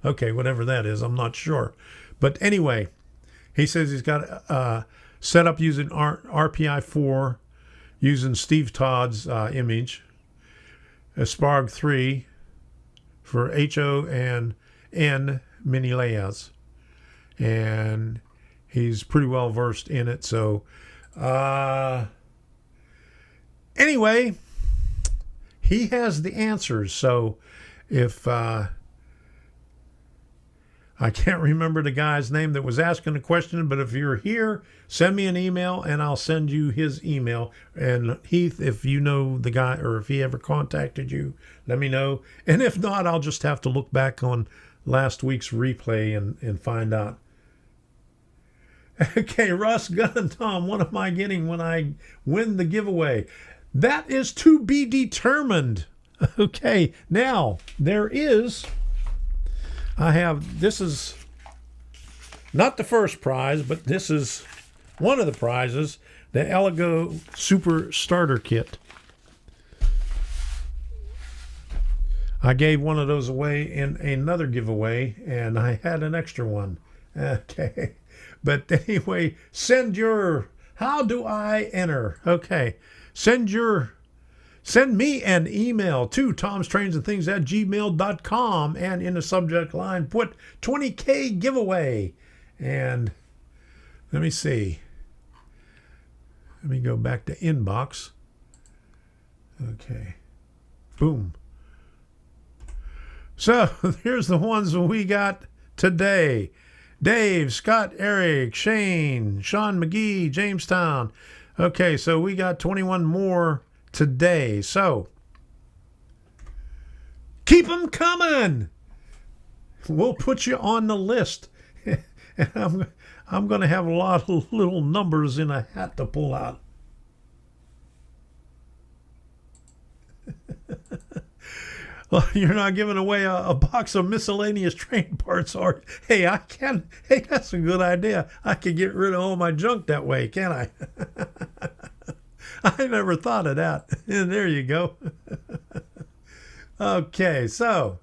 Okay, whatever that is, I'm not sure. But anyway, he says he's got set up using RPI4, using Steve Todd's image, Sparg 3 for HO and N mini layouts. And he's pretty well versed in it. So anyway, he has the answers. So if I can't remember the guy's name that was asking the question, but if you're here, send me an email and I'll send you his email. And Heath, if you know the guy or if he ever contacted you, let me know. And if not, I'll just have to look back on last week's replay and find out. Okay, Russ, Gun, and Tom, what am I getting when I win the giveaway? That is to be determined. Okay, now there is... this is not the first prize, but this is one of the prizes, the Eligo Super Starter Kit. I gave one of those away in another giveaway, and I had an extra one. Okay, but anyway, how do I enter? Okay, send me an email to tomstrainsandthings@gmail.com, and in the subject line put 20K giveaway. And let me see. Let me go back to inbox. Okay. Boom. So here's the ones we got today. Dave, Scott, Eric, Shane, Sean McGee, Jamestown. Okay, so we got 21 more today. So keep them coming. We'll put you on the list. And I'm going to have a lot of little numbers in a hat to pull out. Well, you're not giving away a box of miscellaneous train parts, are you? Hey, I can. Hey, that's a good idea. I could get rid of all my junk that way, can't I? I never thought of that. And there you go. Okay, so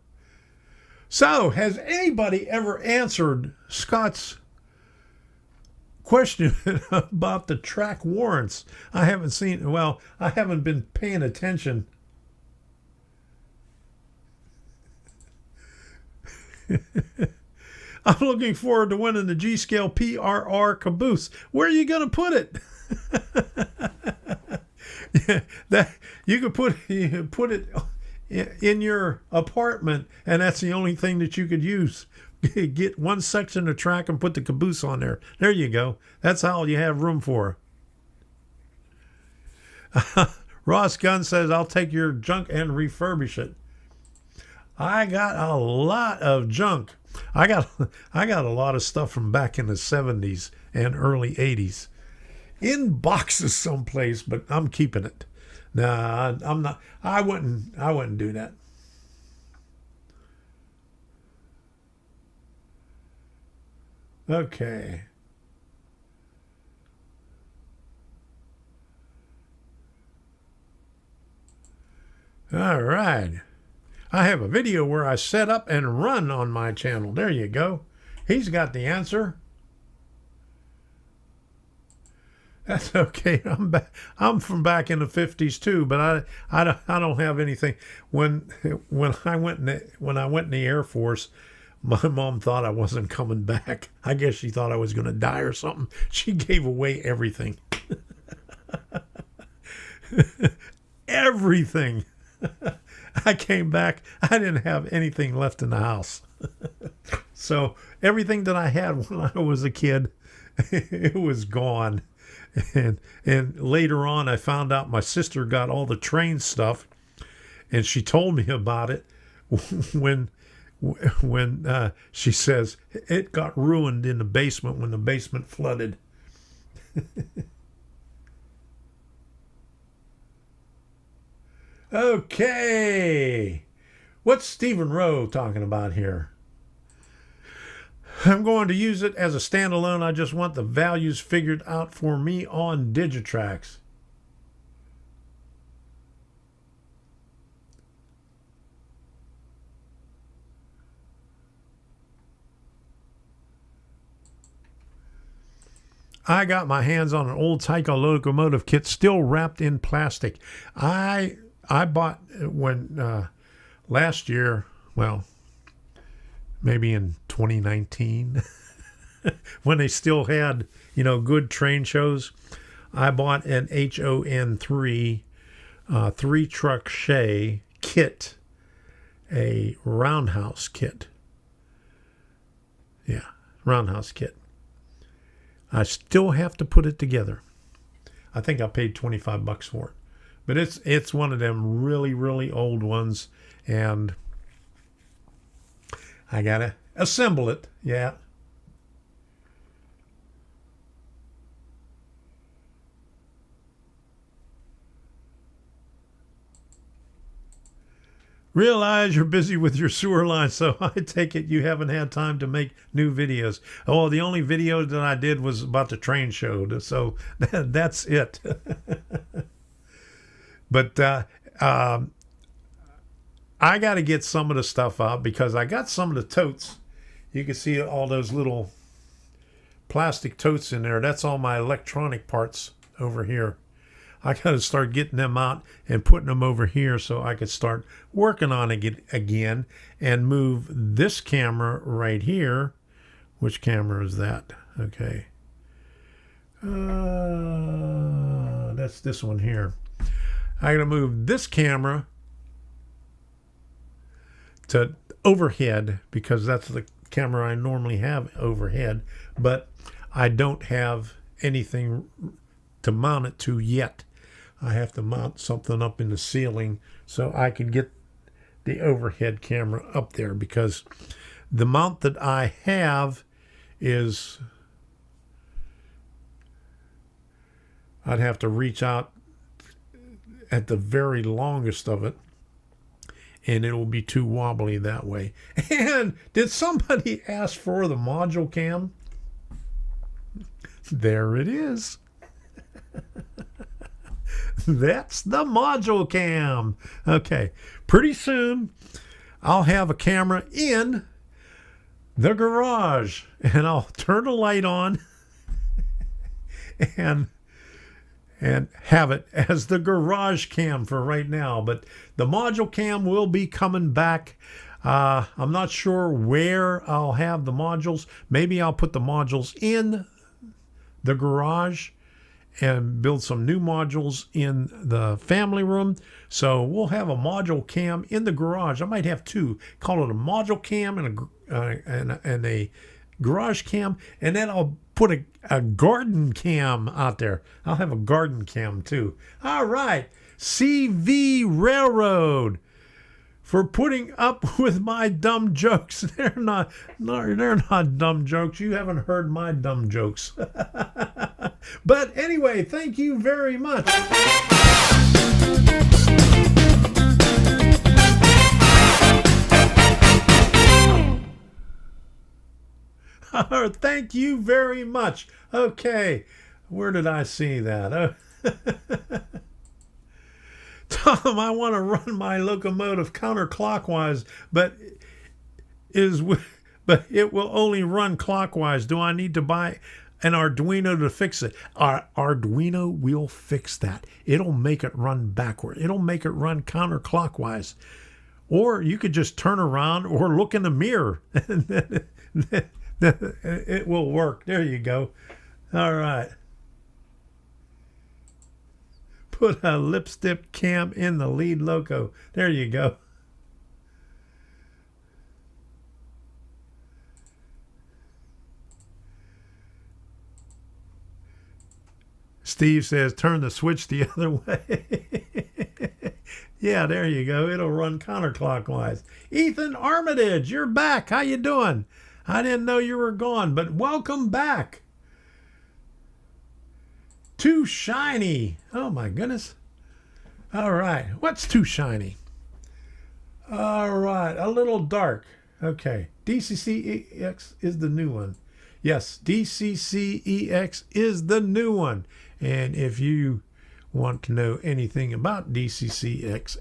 has anybody ever answered Scott's question about the track warrants? I haven't been paying attention. I'm looking forward to winning the G-Scale PRR caboose. Where are you going to put it? That you could put it in your apartment, and that's the only thing that you could use. Get one section of track and put the caboose on there. There you go. That's all you have room for. Ross Gunn says, I'll take your junk and refurbish it. I got a lot of junk. I got a lot of stuff from back in the 70s and early 80s in boxes someplace, but I'm keeping it. Nah, I'm not. I wouldn't do that. Okay. All right. I have a video where I set up and run on my channel. There you go. He's got the answer. That's okay. I'm from back in the 50s too, but I don't have anything. When I went in the Air Force, my mom thought I wasn't coming back. I guess she thought I was going to die or something. She gave away everything. Everything. I came back. I didn't have anything left in the house. So everything that I had when I was a kid, it was gone. And later on, I found out my sister got all the train stuff, and she told me about it when she says it got ruined in the basement when the basement flooded. Okay, what's Stephen Rowe talking about here? I'm going to use it as a standalone. I just want the values figured out for me on Digitrax. I got my hands on an old Tyco locomotive kit still wrapped in plastic. I bought when last year, well, maybe in 2019, when they still had, good train shows. I bought an HON3 three-truck Shay kit, a roundhouse kit. Yeah, roundhouse kit. I still have to put it together. I think I paid $25 for it. But it's one of them really, really old ones, and I gotta assemble it. Yeah. Realize you're busy with your sewer line, so I take it you haven't had time to make new videos. Oh, the only video that I did was about the train show, so that's it. But I got to get some of the stuff out because I got some of the totes. You can see all those little plastic totes in there. That's all my electronic parts over here. I got to start getting them out and putting them over here so I could start working on it again and move this camera right here. Which camera is that? Okay. That's this one here. I got to move this camera to overhead because that's the camera I normally have overhead, but I don't have anything to mount it to yet. I have to mount something up in the ceiling so I can get the overhead camera up there because the mount that I have is, I'd have to reach out at the very longest of it, and it will be too wobbly that way. And did somebody ask for the module cam? There it is. That's the module cam. Okay, pretty soon I'll have a camera in the garage, and I'll turn the light on and have it as the garage cam for right now. But the module cam will be coming back. I'm not sure where I'll have the modules. Maybe I'll put the modules in the garage and build some new modules in the family room. So we'll have a module cam in the garage. I might have two. Call it a module cam and a garage cam, and then I'll put a garden cam out there. I'll have a garden cam too. All right, CV Railroad for putting up with my dumb jokes. They're not dumb jokes. You haven't heard my dumb jokes. But anyway, thank you very much. Thank you very much. Okay, where did I see that? Tom, I want to run my locomotive counterclockwise, but it will only run clockwise. Do I need to buy an Arduino to fix it? Our Arduino will fix that. It'll make it run backward. It'll make it run counterclockwise. Or you could just turn around or look in the mirror. It will work. There you go. All right. Put a lipstick cam in the lead loco. There you go. Steve says, turn the switch the other way. Yeah, there you go. It'll run counterclockwise. Ethan Armitage, you're back. How you doing? I didn't know you were gone, but welcome back. Too shiny. Oh, my goodness. All right. What's too shiny? All right. A little dark. Okay. DCCEX is the new one. Yes, DCCEX is the new one. And if you want to know anything about DCCEX,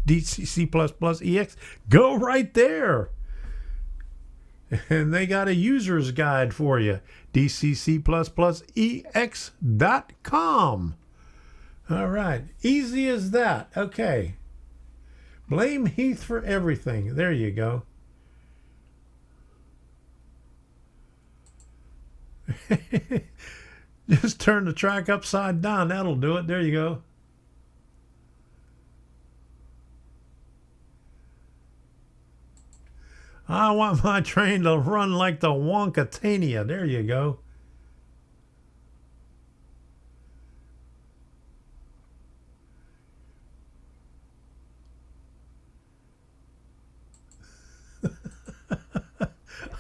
DCC++EX, go right there. And they got a user's guide for you, dcc++ex.com. All right, easy as that. Okay. Blame Heath for everything. There you go. Just turn the track upside down. That'll do it. There you go. I want my train to run like the Wonkatania. There you go.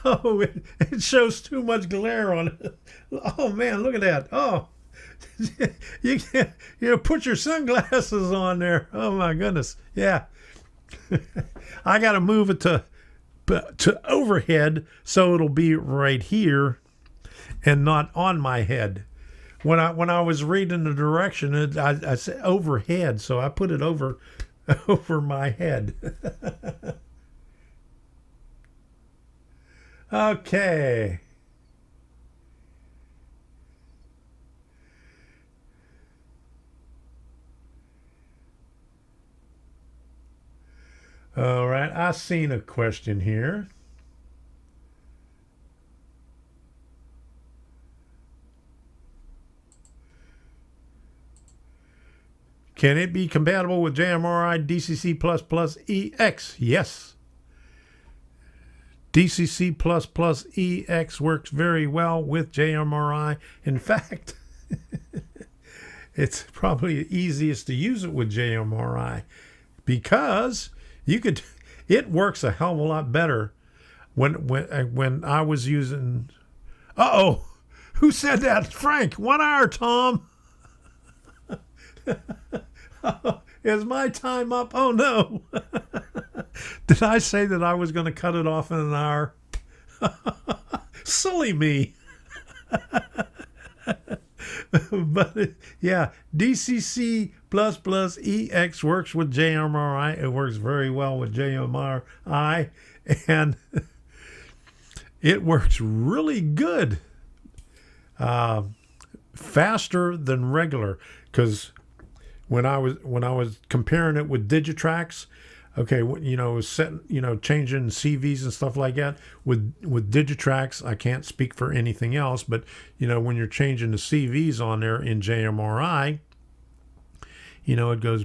Oh, it shows too much glare on it. Oh man, look at that. Oh, you can't, put your sunglasses on there. Oh my goodness. Yeah. I got to move it to overhead so it'll be right here and not on my head. When I was reading the direction, I said overhead, so I put it over my head. Okay. All right, I seen a question here. Can it be compatible with JMRI DCC++EX? Yes. DCC++EX works very well with JMRI. In fact, it's probably the easiest to use it with JMRI because it works a hell of a lot better when I was using. Uh-oh, who said that? Frank, 1 hour, Tom. Is my time up? Oh no. Did I say that I was going to cut it off in an hour? Silly me. But yeah, DCC++ EX works with JMRI. It works very well with JMRI, and it works really good. Faster than regular, because when I was comparing it with Digitrax, okay, changing CVs and stuff like that with Digitrax, I can't speak for anything else, but when you're changing the CVs on there in JMRI, it goes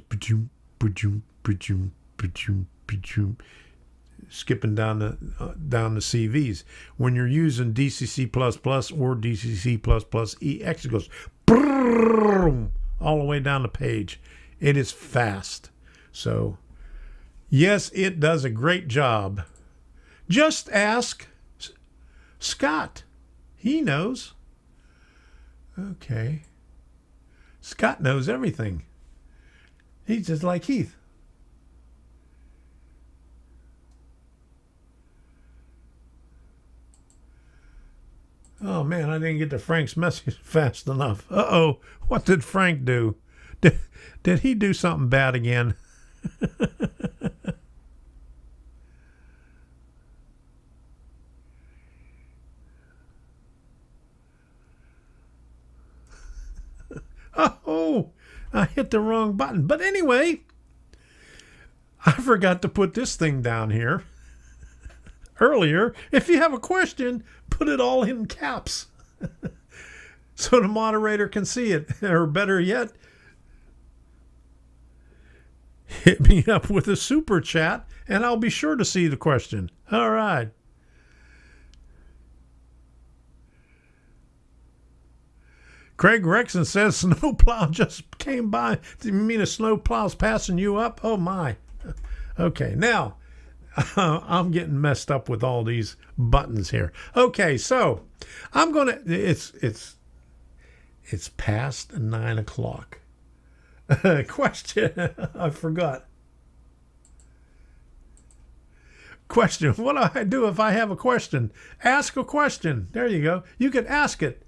skipping down the CVs. When you're using DCC++ or DCC++ EX, it goes all the way down the page. It is fast. So yes, it does a great job. Just ask Scott. He knows. Okay. Scott knows everything. He's just like Heath. Oh man, I didn't get to Frank's message fast enough. Uh-oh, what did Frank do? Did he do something bad again? Oh, I hit the wrong button. But anyway, I forgot to put this thing down here earlier. If you have a question, put it all in caps so the moderator can see it. Or better yet, hit me up with a super chat and I'll be sure to see the question. All right. Craig Rexon says snowplow just came by. Do you mean a snowplow's passing you up? Oh my. Okay, now I'm getting messed up with all these buttons here. Okay, so I'm gonna. It's past 9 o'clock. Question. I forgot. Question. What do I do if I have a question? Ask a question. There you go. You could ask it.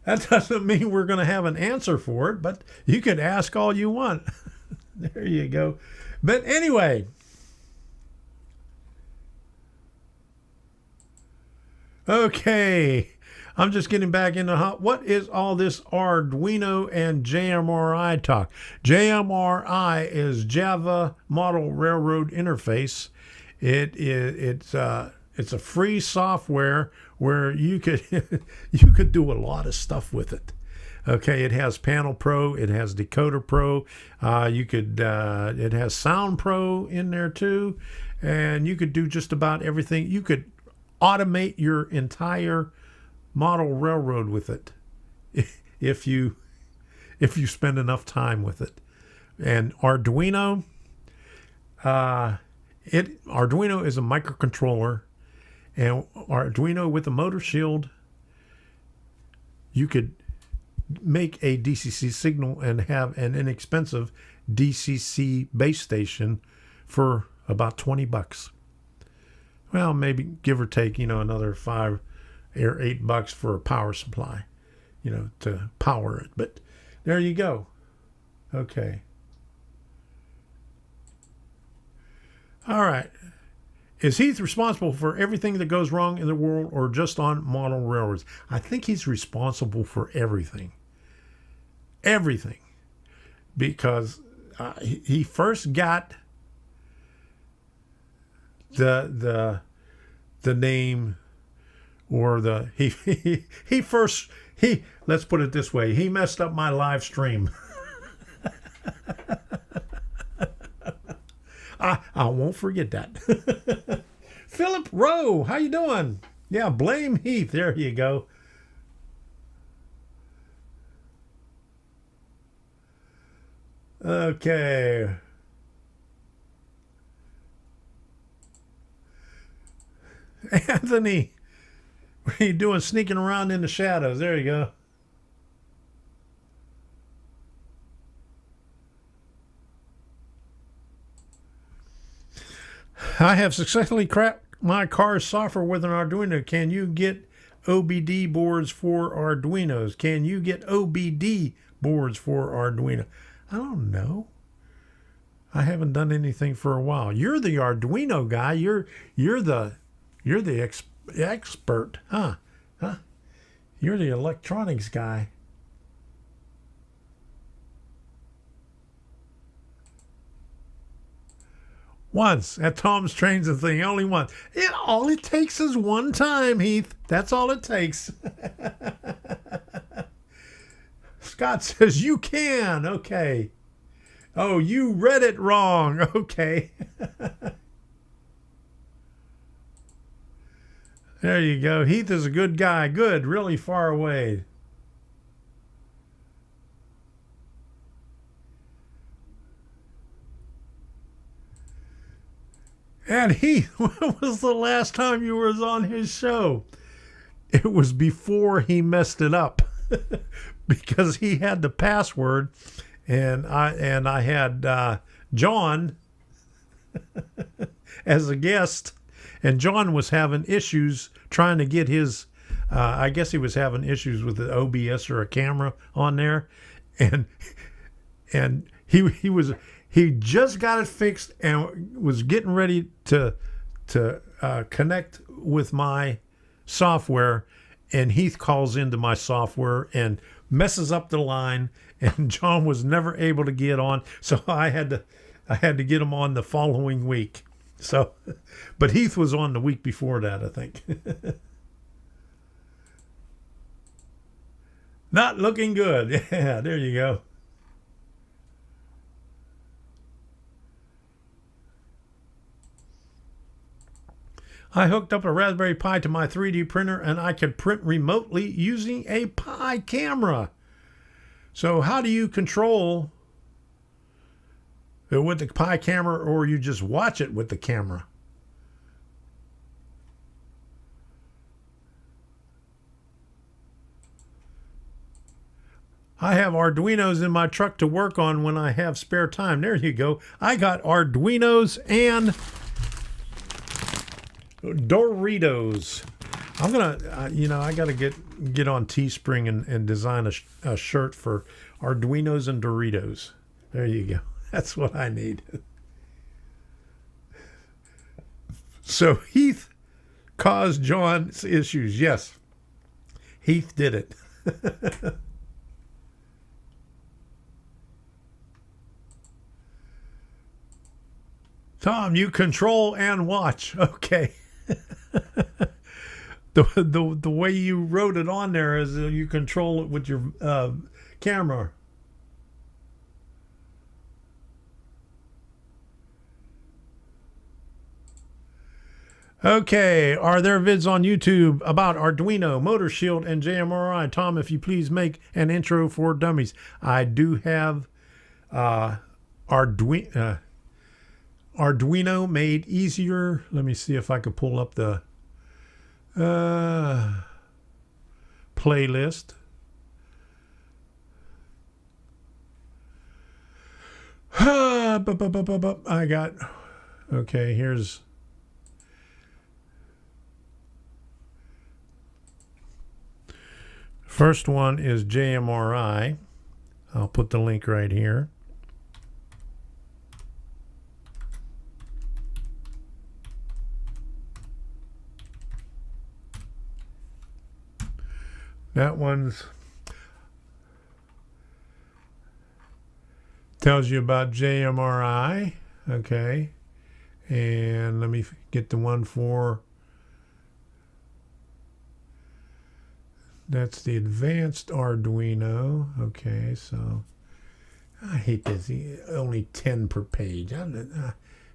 That doesn't mean we're going to have an answer for it, but you could ask all you want. There you go. But anyway. Okay. I'm just getting back into what is all this Arduino and JMRI talk. JMRI is Java Model Railroad Interface. It's a free software where you could do a lot of stuff with it. Okay, it has Panel Pro, it has Decoder Pro. It has Sound Pro in there too, and you could do just about everything. You could automate your entire model railroad with it if you spend enough time with it. And Arduino, Arduino is a microcontroller, and Arduino with a motor shield, you could make a DCC signal and have an inexpensive DCC base station for about $20. Well, maybe give or take, another $5 or $8 for a power supply, to power it. But there you go. Okay. All right. Is Heath responsible for everything that goes wrong in the world or just on model railroads? I think he's responsible for everything. Everything. Because he first got the name, or let's put it this way, he messed up my live stream. I won't forget that. Philip Rowe, how you doing? Yeah, blame Heath. There you go. Okay. Anthony, what are you doing sneaking around in the shadows? There you go. I have successfully cracked my car's software with an Arduino. Can you get OBD boards for Arduinos? Can you get OBD boards for Arduino? I don't know. I haven't done anything for a while. You're the Arduino guy. You're the expert, huh? You're the electronics guy. Once at Tom's Trains and Thing, only once. All it takes is one time, Heath. That's all it takes. Scott says you can. Okay. Oh, you read it wrong. Okay. There you go. Heath is a good guy. Good. Really far away. And Heath, when was the last time you were on his show? It was before he messed it up. Because he had the password, and I had John as a guest, and John was having issues trying to get his. I guess he was having issues with the OBS or a camera on there, and he just got it fixed and was getting ready to connect with my software, and Heath calls into my software and messes up the line, and John was never able to get on, so I had to get him on the following week. So, but Heath was on the week before that, I think. Not looking good. Yeah, there you go. I hooked up a Raspberry Pi to my 3D printer, and I could print remotely using a Pi camera. So how do you control it with the Pi camera, or you just watch it with the camera? I have Arduinos in my truck to work on when I have spare time. There you go. I got Arduinos and Doritos. I'm gonna, I gotta get on Teespring and design a shirt for Arduinos and Doritos. There you go. That's what I need. So Heath caused John's issues. Yes, Heath did it. Tom, you control and watch. Okay. The way you wrote it on there is you control it with your camera. Okay, are there vids on YouTube about Arduino, Motor Shield, and JMRI? Tom, if you please make an intro for dummies. I do have Arduino made easier. Let me see if I could pull up the playlist. I got, okay, here's, first one is JMRI. I'll put the link right here. That one's tells you about JMRI. Okay. And let me get the one for, that's the advanced Arduino. Okay, so I hate this. Only 10 per page.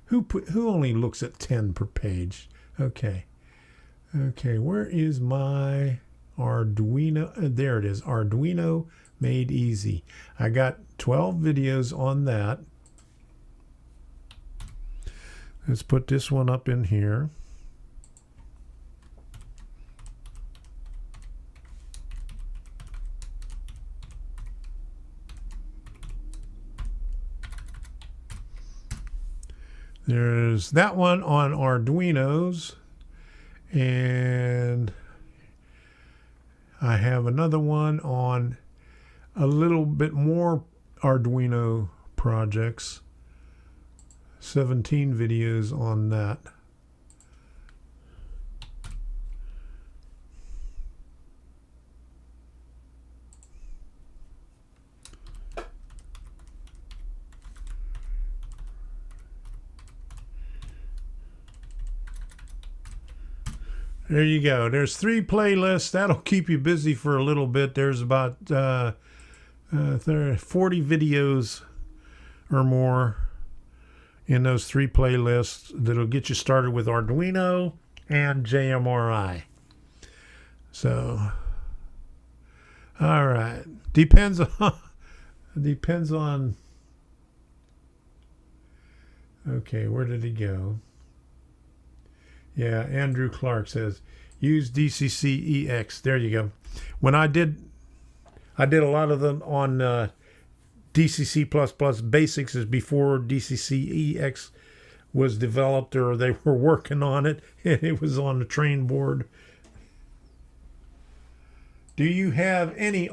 Who only looks at 10 per page? Okay. Okay, where is my Arduino? There it is. Arduino made easy. I got 12 videos on that. Let's put this one up in here. There's that one on Arduinos, and I have another one on a little bit more Arduino projects. 17 videos on that. There you go. There's 3 playlists. That'll keep you busy for a little bit. There's about 40 videos or more in those 3 playlists that'll get you started with Arduino and JMRI. So, all right. Depends on. Okay, where did he go? Yeah, Andrew Clark says use DCC-EX. There you go. When I did a lot of them on DCC++ basics, is before DCC-EX was developed, or they were working on it, and it was on the train board. Do you have anything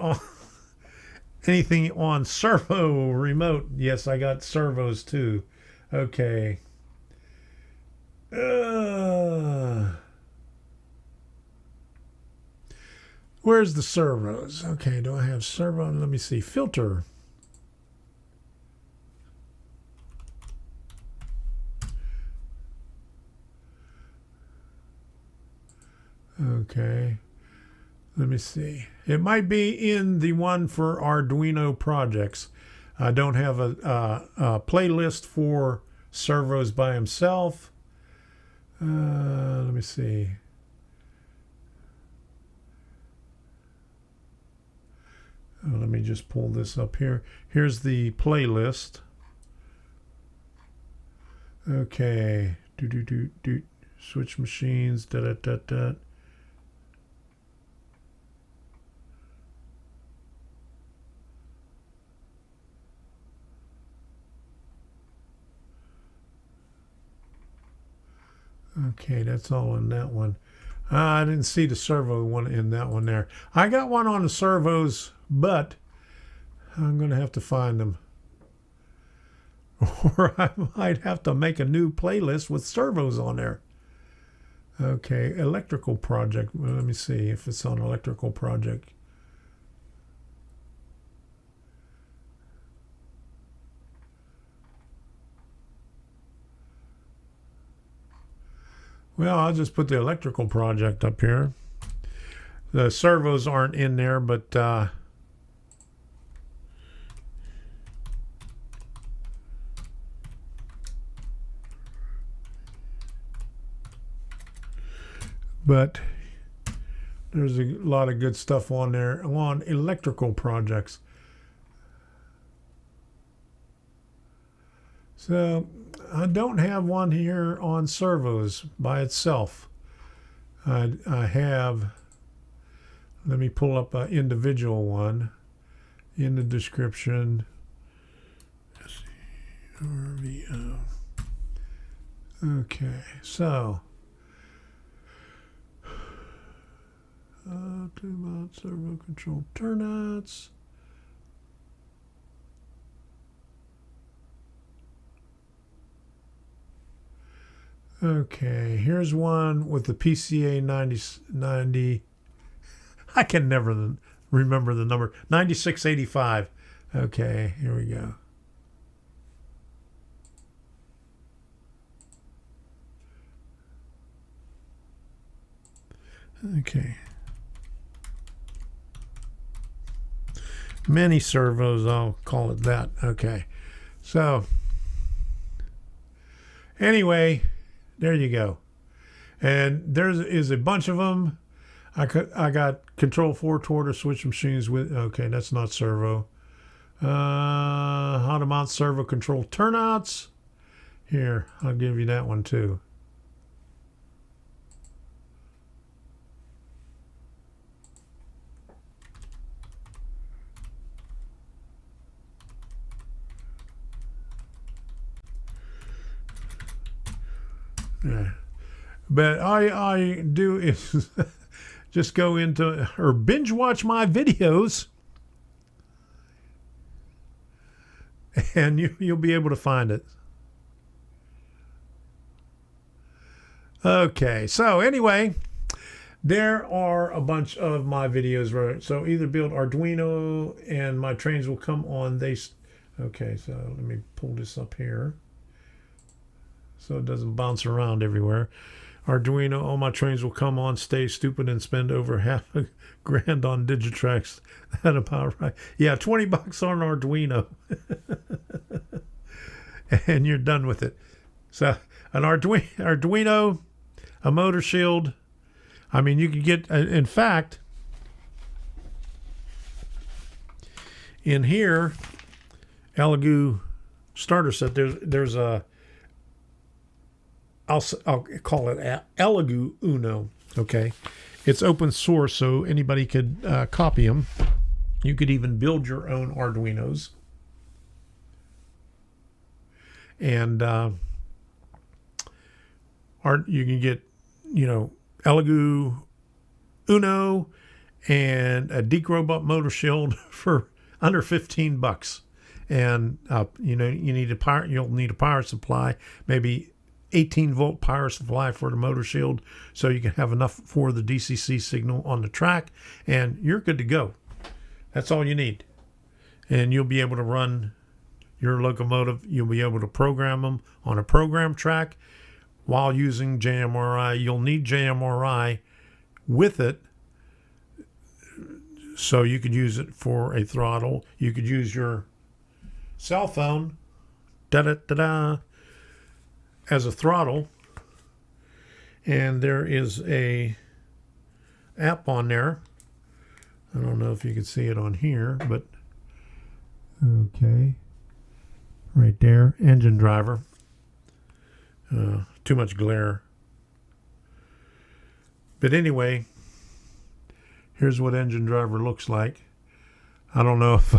on servo remote? Yes, I got servos too. Okay. Where's the servos? Okay, do I have servo? Let me see. Filter. Okay. Let me see. It might be in the one for Arduino projects. I don't have a playlist for servos by himself. Let me see. Let me just pull this up here. Here's the playlist. Okay. Switch machines. Okay, that's all in that one. I didn't see the servo one in that one there. I got one on the servos, but I'm going to have to find them. Or I might have to make a new playlist with servos on there. Okay, electrical project. Well, let me see if it's on electrical project. Well, I'll just put the electrical project up here. The servos aren't in there, but there's a lot of good stuff on there on electrical projects. So I don't have one here on servos by itself. I have, let me pull up an individual one in the description. RVO. Okay, so 2-mount servo control turnouts. Okay, here's one with the PCA 90. I can never remember the number. 9685. Okay, here we go. Okay. Many servos, I'll call it that. Okay. So, anyway, there you go. And there is a bunch of them. I got Control 4 Tortor switch machines with, okay, that's not servo. How to mount servo control turnouts. Here, I'll give you that one too. Yeah. But I do is just go into or binge watch my videos, and you'll be able to find it. Okay, so anyway, there are a bunch of my videos, right? So either build Arduino and my trains will come on. Okay, so let me pull this up here so it doesn't bounce around everywhere. Arduino, all my trains will come on, stay stupid, and spend over $5,000 on Digitrax. That about right. Yeah, $20 on Arduino. And you're done with it. So an Arduino, a motor shield. I mean, you could get, in fact, in here, Elegoo starter set, there's a, I'll call it Elegoo Uno. Okay, it's open source, so anybody could copy them. You could even build your own Arduinos, and you can get, Elegoo Uno and a Deke Robot motor shield for under $15. And you need a power. You'll need a power supply, maybe 18-volt power supply for the motor shield, so you can have enough for the DCC signal on the track, and you're good to go. That's all you need. And you'll be able to run your locomotive. You'll be able to program them on a program track while using JMRI. You'll need JMRI with it, so you could use it for a throttle. You could use your cell phone as a throttle, and there is a app on there. I don't know if you can see it on here, but okay, right there, engine driver. Too much glare. But anyway, here's what engine driver looks like. I don't know if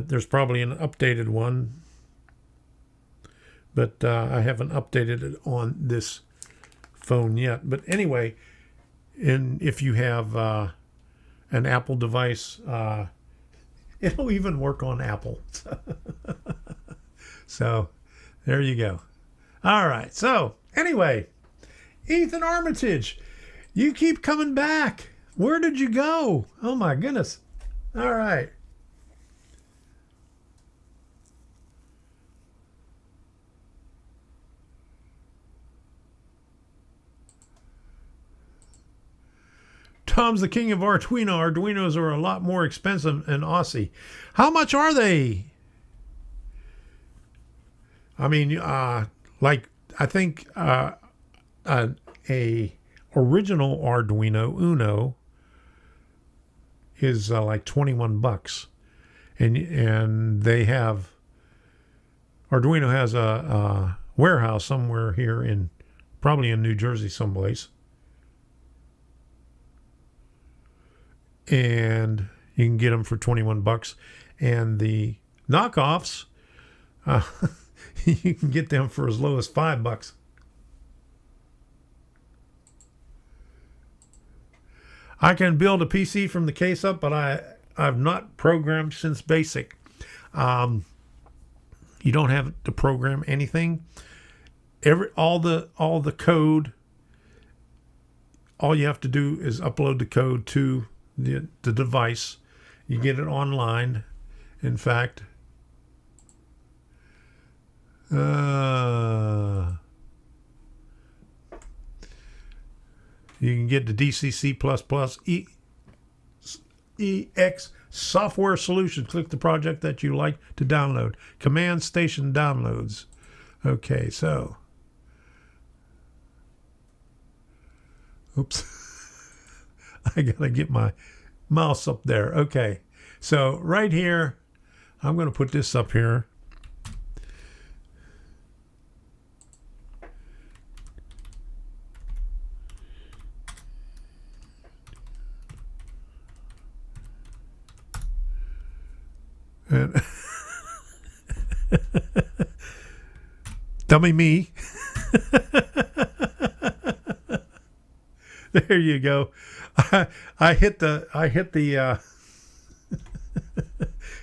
there's probably an updated one, but I haven't updated it on this phone yet. But anyway, if you have an Apple device, it'll even work on Apple. So there you go. All right. So anyway, Ethan Armitage, you keep coming back. Where did you go? Oh my goodness. All right. Tom's the king of Arduino. Arduinos are a lot more expensive in Aussie. How much are they? I mean, like, I think a original Arduino Uno is like $21, and they have Arduino has a warehouse somewhere here probably in New Jersey someplace, and you can get them for $21, and the knockoffs you can get them for as low as $5. I can build a PC from the case up, but I've not programmed since BASIC. You don't have to program anything. All the code. All you have to do is upload the code to the device. You get it online. In fact, you can get the DCC++ EX software solution. Click the project that you like to download. Command Station downloads. Okay, so. Oops. I gotta get my mouse up there. Okay, so right here, I'm going to put this up here. And dummy me. There you go. I hit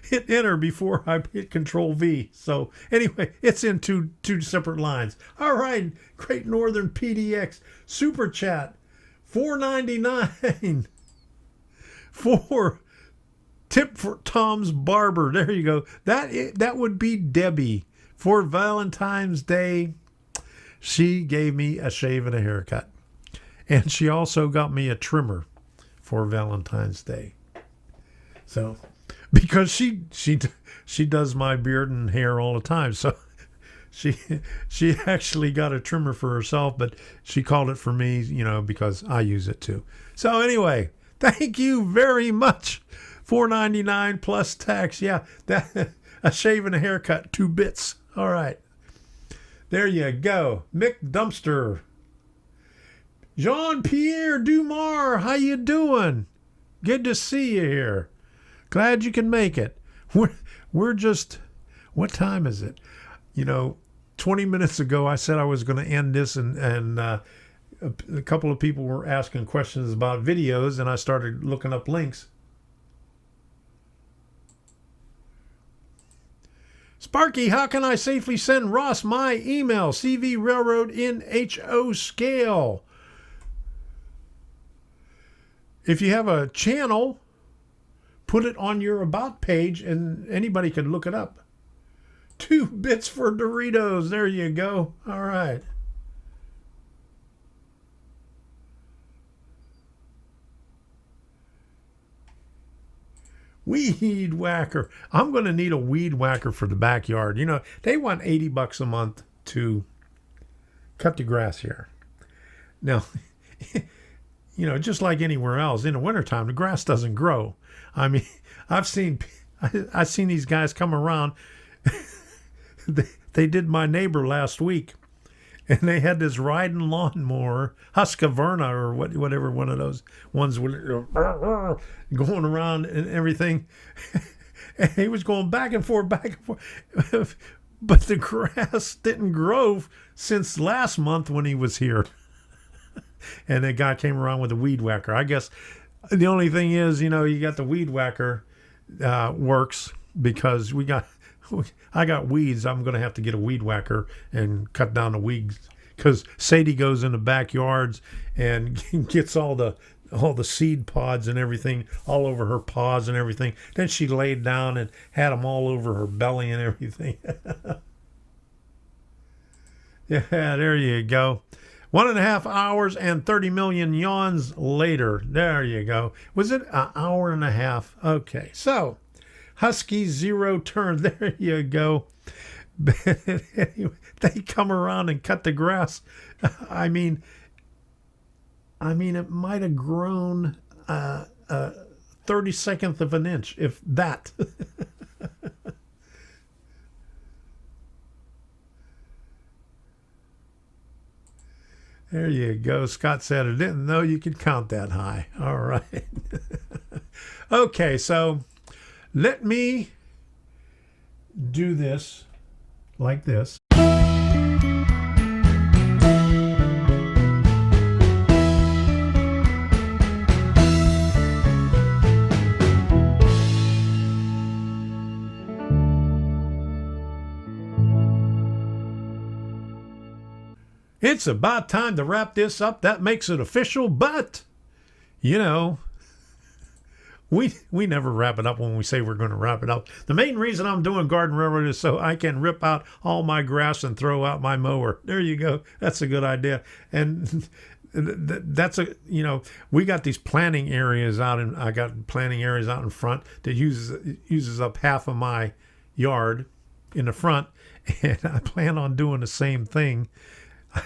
hit enter before I hit Control V. So anyway, it's in two separate lines. All right, Great Northern PDX Super Chat, $4.99 for tip for Tom's barber. There you go. That would be Debbie. For Valentine's Day, she gave me a shave and a haircut. And she also got me a trimmer for Valentine's Day. So, because she does my beard and hair all the time. So she actually got a trimmer for herself, but she called it for me, because I use it too. So anyway, thank you very much. $4.99 plus tax. Yeah, that a shave and a haircut, 2 bits. All right. There you go. Mick Dumpster. Jean-Pierre Dumar, how you doing? Good to see you here. Glad you can make it. We're just, what time is it? 20 minutes ago I said I was going to end this, and a couple of people were asking questions about videos, and I started looking up links. Sparky, how can I safely send Ross my email? CV Railroad in HO scale. If you have a channel, put it on your About page and anybody can look it up. 2 bits for Doritos. There you go. All right. Weed whacker. I'm going to need a weed whacker for the backyard. They want $80 a month to cut the grass here. Now, just like anywhere else, in the wintertime, the grass doesn't grow. I mean, I've seen these guys come around. They did my neighbor last week, and they had this riding lawnmower, Husqvarna or whatever one of those ones going around and everything. And he was going back and forth, but the grass didn't grow since last month when he was here. And the guy came around with a weed whacker. I guess the only thing is, you got the weed whacker works because I got weeds. I'm going to have to get a weed whacker and cut down the weeds because Sadie goes in the backyards and gets all the seed pods and everything all over her paws and everything. Then she laid down and had them all over her belly and everything. Yeah, there you go. 1.5 hours and 30 million yawns later. There you go. Was it an hour and a half? Okay, so Husky 0 turns. There you go. Anyway, they come around and cut the grass. I mean, it might have grown 32nd of an inch, if that. There you go. Scott said, I didn't know you could count that high. All right. Okay, so let me do this like this. It's about time to wrap this up. That makes it official, but, you know, we never wrap it up when we say we're going to wrap it up. The main reason I'm doing Garden Railroad is so I can rip out all my grass and throw out my mower. There you go. That's a good idea. And that's we got these planting areas I got planting areas out in front that uses up half of my yard in the front. And I plan on doing the same thing.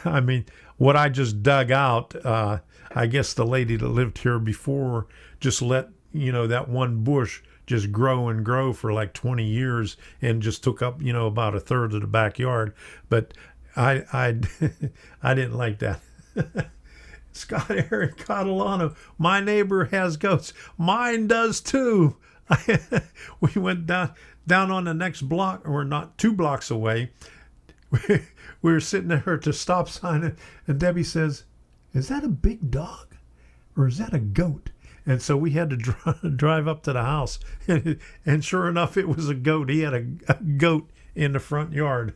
I mean, what I just dug out, I guess the lady that lived here before just let, that one bush just grow and grow for like 20 years and just took up, about a third of the backyard. But I didn't like that. Scott Eric Catalano, my neighbor has goats. Mine does too. We went down on the next block, or not 2 blocks away. We were sitting there at the stop sign, and Debbie says, is that a big dog or is that a goat? And so we had to drive up to the house. And sure enough, it was a goat. He had a goat in the front yard.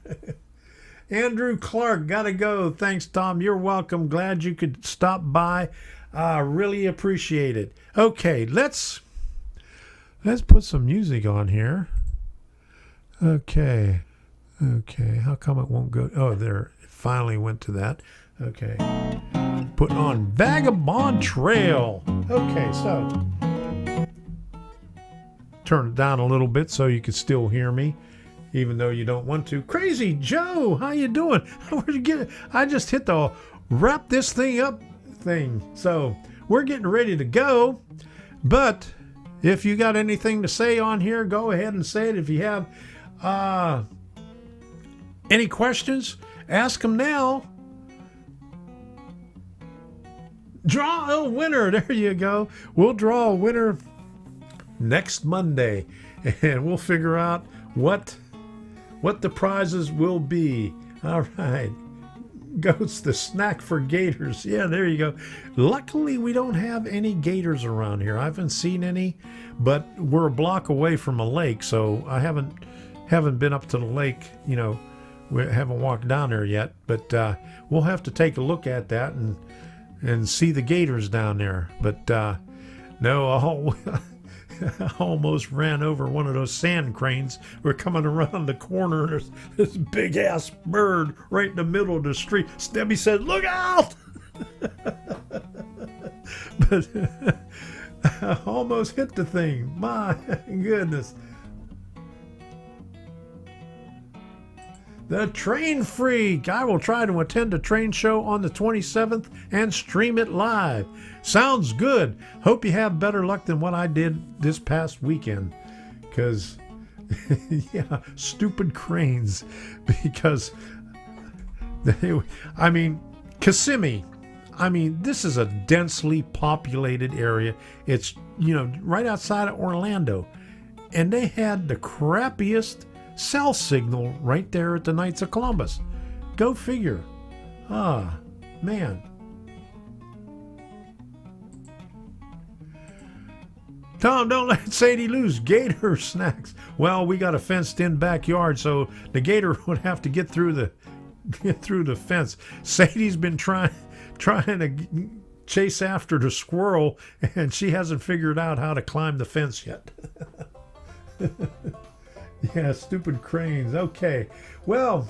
Andrew Clark, gotta go. Thanks, Tom. You're welcome. Glad you could stop by. Really appreciate it. Okay, let's put some music on here. Okay, how come it won't go? Oh, there, it finally went to that. Okay, putting on Vagabond Trail. Okay, so turn it down a little bit so you can still hear me, even though you don't want to. Crazy Joe, how you doing? Where'd you get it? I just hit the wrap this thing up thing. So we're getting ready to go, but if you got anything to say on here, go ahead and say it. If you have any questions, ask them now. Draw a winner. There you go. We'll draw a winner next Monday, and we'll figure out what the prizes will be. All right. Goats, the snack for gators. Yeah, there you go. Luckily, we don't have any gators around here. I haven't seen any, but we're a block away from a lake, so I haven't been up to the lake. We haven't walked down there yet, but we'll have to take a look at that and see the gators down there. But no, I almost ran over one of those sand cranes. We're coming around the corner, and there's this big ass bird right in the middle of the street. Debbie said, "Look out!" But I almost hit the thing. My goodness. The Train Freak. I will try to attend a train show on the 27th and stream it live. Sounds good. Hope you have better luck than what I did this past weekend. Because, yeah, stupid cranes. Because, Kissimmee. This is a densely populated area. It's, right outside of Orlando. And they had the crappiest cell signal right there at the Knights of Columbus. Go figure. Man. Tom, don't let Sadie lose. Gator snacks. Well, we got a fenced-in backyard, so the gator would have to get through the fence. Sadie's been trying to chase after the squirrel, and she hasn't figured out how to climb the fence yet. Yeah, stupid cranes. Okay. Well,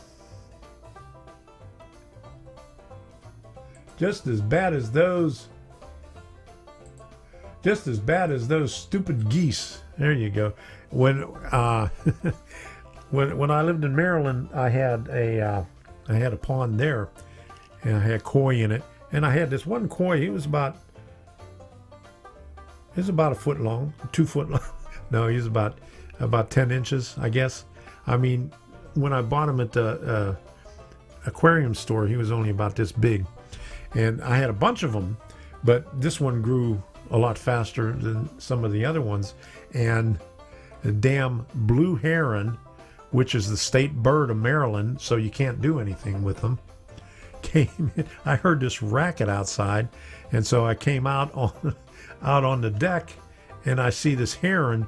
Just as bad as those stupid geese. There you go. When when I lived in Maryland, I had a pond there, and I had koi in it. And I had this one koi. It was about a foot long, 2 foot long. No, he was about 10 inches, I guess. I mean, when I bought him at the aquarium store, he was only about this big. And I had a bunch of them, but this one grew a lot faster than some of the other ones. And the damn blue heron, which is the state bird of Maryland, so you can't do anything with them, came in. I heard this racket outside, and so I came out on the deck, and I see this heron.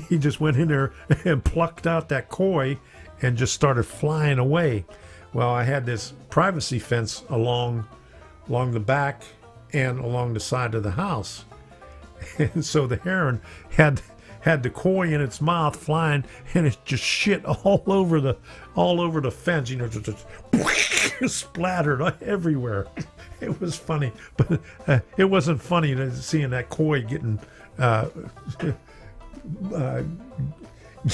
He just went in there and plucked out that koi and just started flying away. Well, I had this privacy fence along the back and along the side of the house, and so the heron had the koi in its mouth flying, and it just shit all over the fence, you know, just splattered everywhere. It was funny, but it wasn't funny seeing that koi getting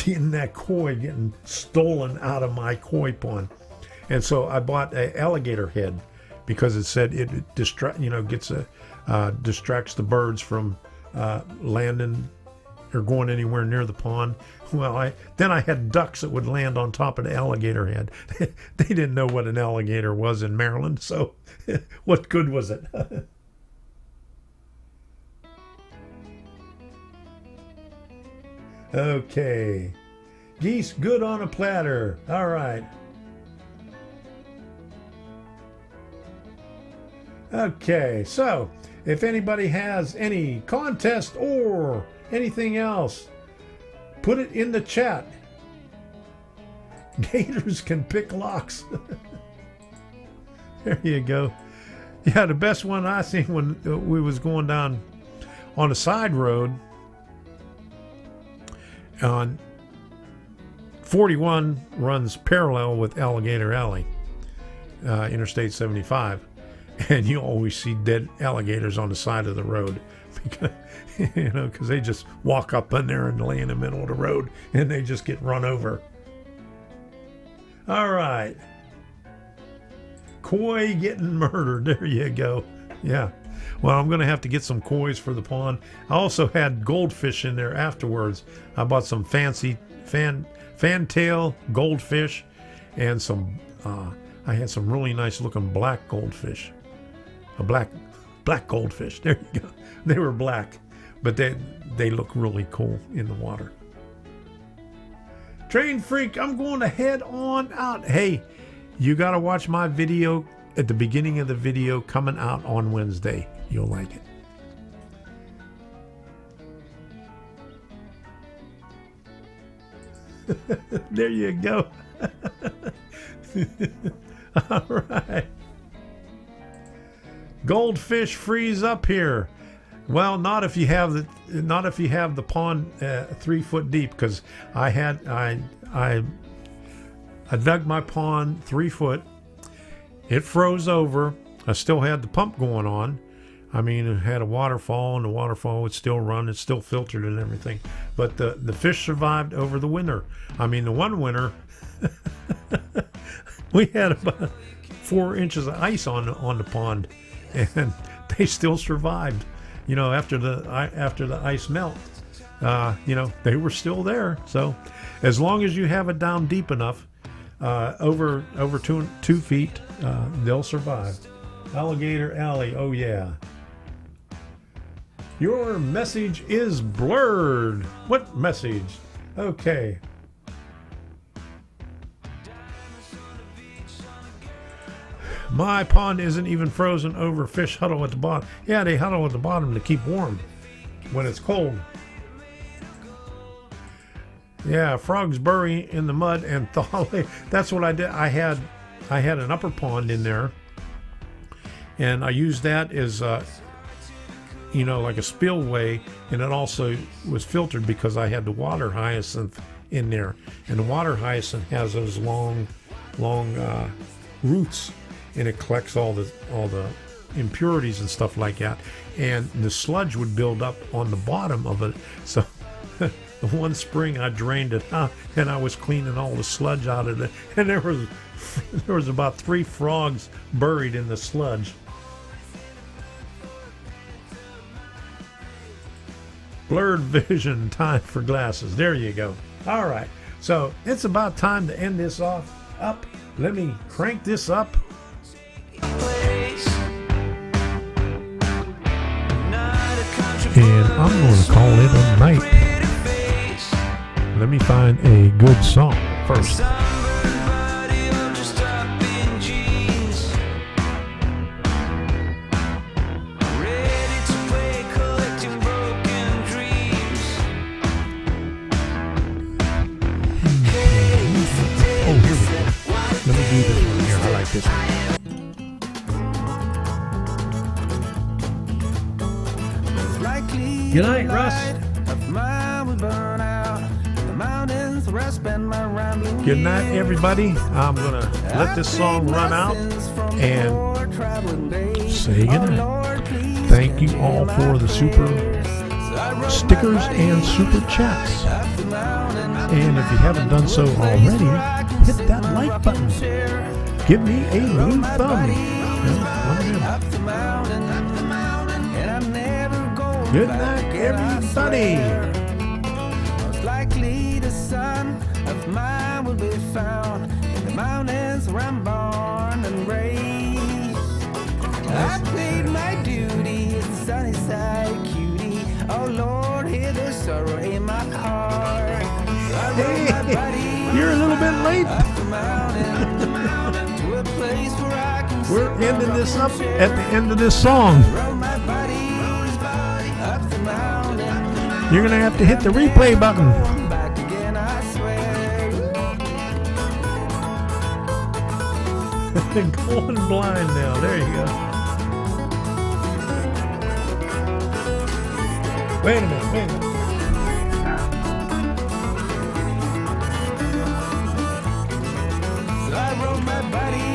getting stolen out of my koi pond. And so I bought an alligator head because it said it distracts the birds from landing or going anywhere near the pond. Well, then I had ducks that would land on top of the alligator head. They didn't know what an alligator was in Maryland, so what good was it? Okay. Geese good on a platter. All right. Okay, so if anybody has any contest or anything else, put it in the chat. Gators can pick locks. There you go. Yeah, the best one I seen when we was going down on a side road on 41 runs parallel with Alligator Alley, Interstate 75. And you always see dead alligators on the side of the road because, because they just walk up in there and lay in the middle of the road and they just get run over. All right. Koi getting murdered. There you go. Yeah. Well, I'm going to have to get some kois for the pond. I also had goldfish in there afterwards. I bought some fancy fantail goldfish and some, I had some really nice looking black goldfish. A black goldfish. There you go. They were black, but they look really cool in the water. Train freak, I'm going to head on out. Hey, you got to watch my video at the beginning of the video coming out on Wednesday. You'll like it. There you go. All right. Goldfish freeze up here. Well, not if you have the pond 3 foot deep, because I dug my pond 3 foot. It froze over. I still had the pump going on. I mean, it had a waterfall, and the waterfall would still run. It's still filtered and everything. But the fish survived over the winter. I mean, the one winter, we had about 4 inches of ice on the pond, and they still survived. After the ice melt, they were still there. So, as long as you have it down deep enough, over 2 feet, they'll survive. Alligator Alley, oh yeah. Your message is blurred. What message? Okay. My pond isn't even frozen over. Fish huddle at the bottom. Yeah, they huddle at the bottom to keep warm when it's cold. Yeah, frogs bury in the mud and thaw. That's what I did. I had an upper pond in there, and I used that as like a spillway, and it also was filtered because I had the water hyacinth in there, and the water hyacinth has those long roots, and it collects all the impurities and stuff like that, and the sludge would build up on the bottom of it. So the one spring I drained it out, and I was cleaning all the sludge out of it, and there was about 3 frogs buried in the sludge. Blurred vision, time for glasses. There you go. All right, so it's about time to end this off. Up, let me crank this up. And I'm going to call it a night. Let me find a good song first. Let me do this one here. I like this one. Good night, Russ. Good night, everybody. I'm going to let this song run out and say goodnight. Thank you all for the super stickers and super chats. And if you haven't done so already, hit that like button. Give me a blue thumb. Good night, everybody. Most likely the son of mine will be found in the mountains where I'm born and raised. I played my duty as a sunny side cutie. Oh Lord, hear the sorrow in my heart. Hey, you're a little bit late. We're ending this up at the end of this song. You're going to have to hit the replay button. Going blind now. There you go. Wait a minute. I rode my body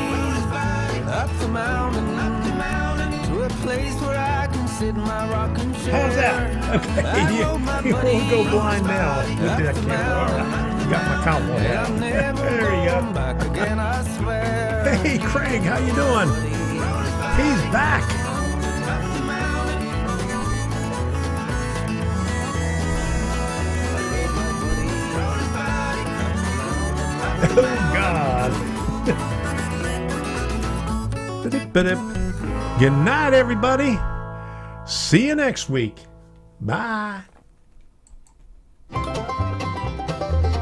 up the mountain to a place where I can sit in my rocking chair. How's that? Okay, you won't go blind now. Look at that camera. All right. Got my cowboy hat. There you go. Hey, Craig, how you doing? He's back. Oh, God. Good night, everybody. See you next week. Bye.